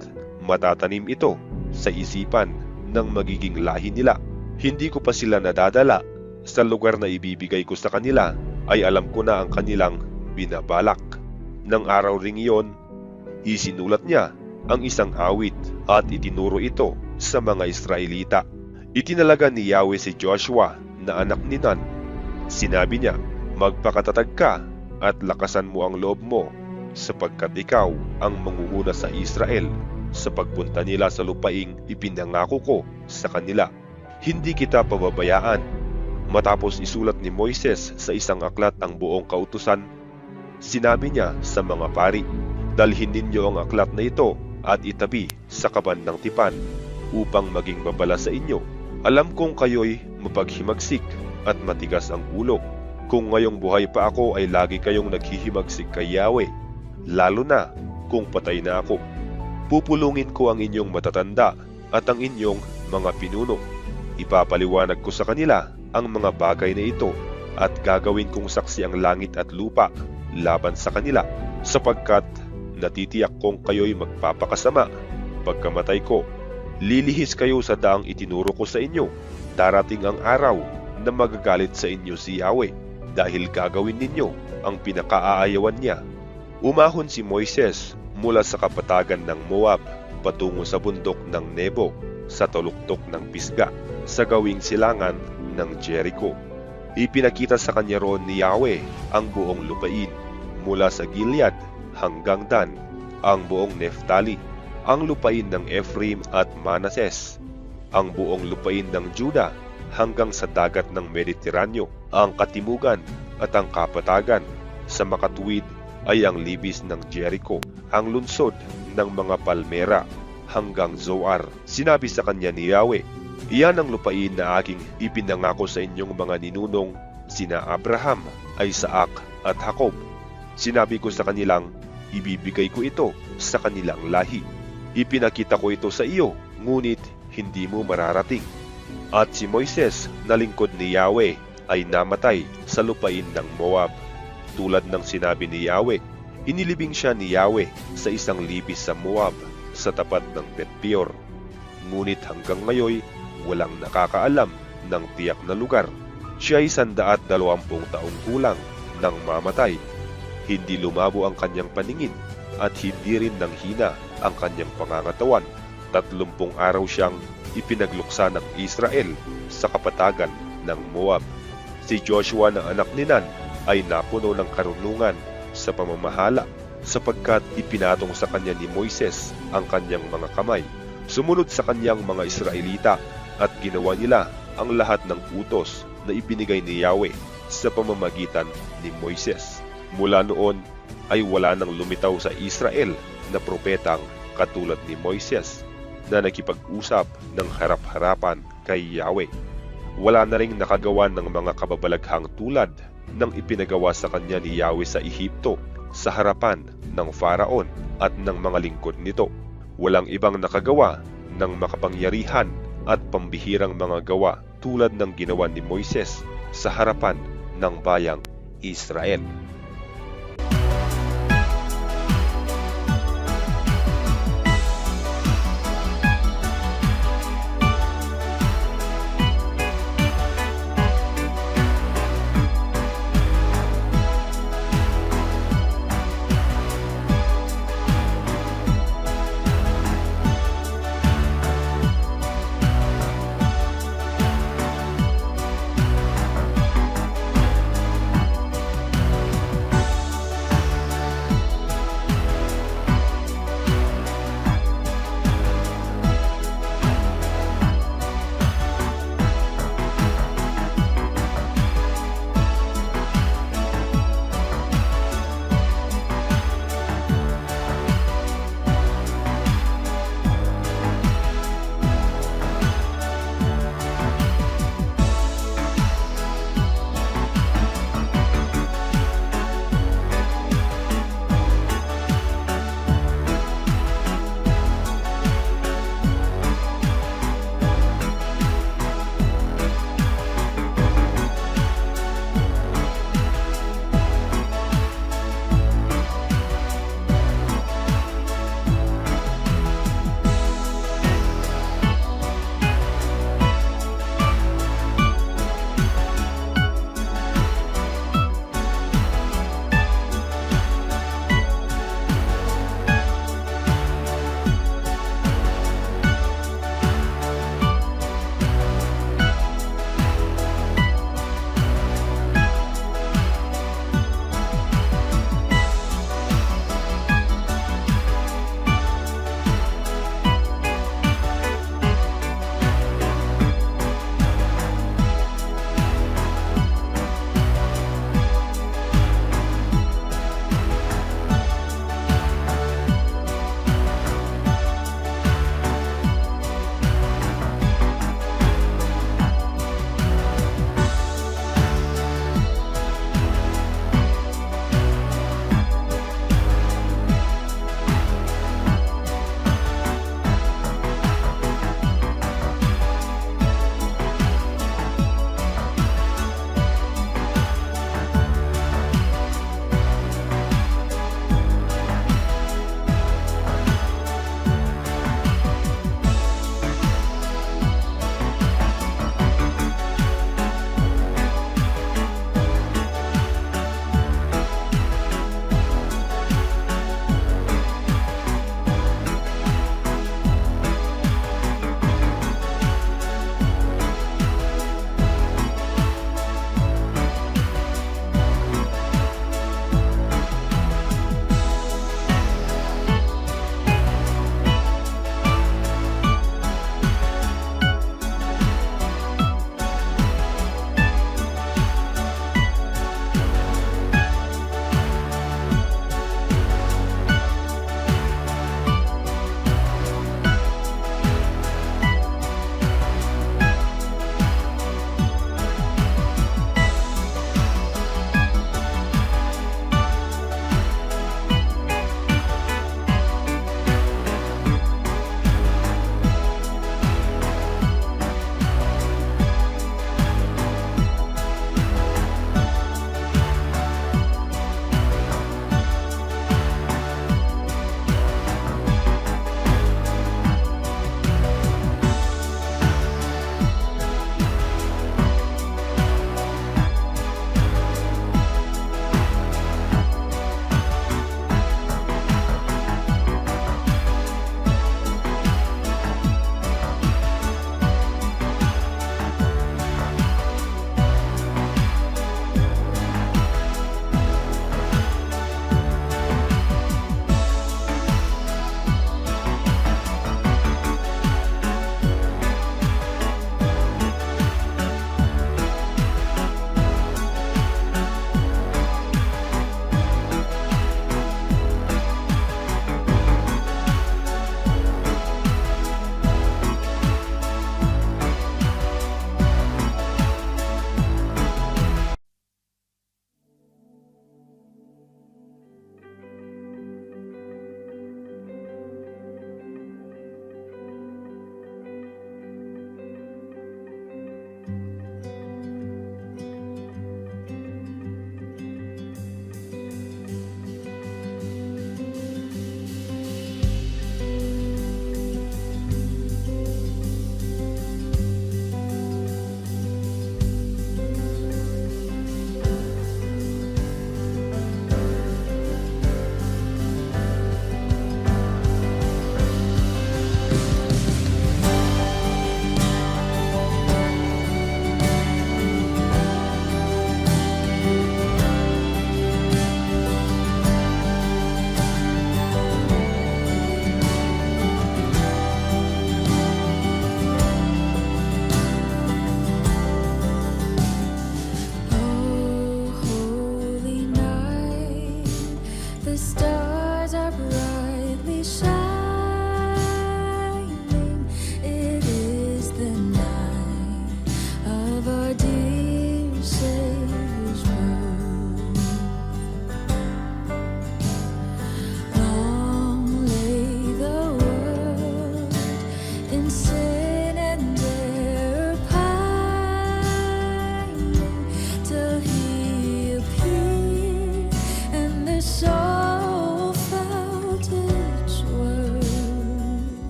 B: matatanim ito sa isipan ng magiging lahi nila. Hindi ko pa sila nadadala sa lugar na ibibigay ko sa kanila, ay alam ko na ang kanilang binabalak. Nang araw ring iyon, isinulat niya ang isang awit at itinuro ito sa mga Israelita. Itinalaga ni Yahweh si Joshua na anak ni Nun. Sinabi niya, magpakatatag ka at lakasan mo ang loob mo, sapagkat ikaw ang mangunguna sa Israel sa pagpunta nila sa lupaing ipinangako ko sa kanila. Hindi kita pababayaan. Matapos isulat ni Moises sa isang aklat ang buong kautusan, sinabi niya sa mga pari, dalhin ninyo ang aklat na ito at itabi sa kaban ng tipan upang maging babala sa inyo. Alam kong kayo'y mapaghimagsik at matigas ang ulo. Kung ngayong buhay pa ako ay lagi kayong naghihimagsik kay Yahweh, lalo na kung patay na ako. Pupulungin ko ang inyong matatanda at ang inyong mga pinuno. Ipapaliwanag ko sa kanila ang mga bagay na ito at gagawin kong saksi ang langit at lupa laban sa kanila, sapagkat natitiyak kong kayo'y magpapakasama. Pagkamatay ko, lilihis kayo sa daang itinuro ko sa inyo. Darating ang araw na magagalit sa inyo si Yahweh dahil gagawin ninyo ang pinakaaayawan niya. Umahon si Moises mula sa kapatagan ng Moab patungo sa bundok ng Nebo sa taluktok ng Pisga sa gawing silangan ng Jericho. Ipinakita sa kanya roon ni Yahweh ang buong lupain mula sa Gilead hanggang Dan, ang buong Neftali, ang lupain ng Ephraim at Manases, ang buong lupain ng Juda hanggang sa dagat ng Mediteraneo, ang katimugan at ang kapatagan. Sa makatuwid ay ang libis ng Jericho, ang lunsod ng mga palmera hanggang Zoar. Sinabi sa kanya ni Yahweh, iyan ang lupain na aking ipinangako sa inyong mga ninunong sina Abraham, Isaac at Jacob. Sinabi ko sa kanilang, ibibigay ko ito sa kanilang lahi. Ipinakita ko ito sa iyo, ngunit hindi mo mararating. At si Moises na lingkod ni Yahweh ay namatay sa lupain ng Moab. Tulad ng sinabi ni Yahweh, inilibing siya ni Yahweh sa isang libis sa Moab sa tapat ng Bet-peor. Ngunit hanggang ngayon, walang nakakaalam ng tiyak na lugar. Siya ay 120 taong gulang nang mamatay. Hindi lumabo ang kanyang paningin at hindi rin nanghina ang kanyang pangangatawan. 30 araw siyang ipinagluksa ng Israel sa kapatagan ng Moab. Si Joshua na anak ni Nun ay napuno ng karunungan sa pamamahala sapagkat ipinatong sa kanya ni Moises ang kanyang mga kamay. Sumunod sa kanyang mga Israelita at ginawa nila ang lahat ng utos na ibinigay ni Yahweh sa pamamagitan ni Moises. Mula noon ay wala nang lumitaw sa Israel na propetang katulad ni Moises na nakipag-usap ng harap-harapan kay Yahweh. Wala na ring nakagawa ng mga kababalaghang tulad ng ipinagawa sa kanya ni Yahweh sa Ehipto sa harapan ng Faraon at ng mga lingkod nito. Walang ibang nakagawa ng makapangyarihan at pambihirang mga gawa tulad ng ginawa ni Moises sa harapan ng bayang Israel.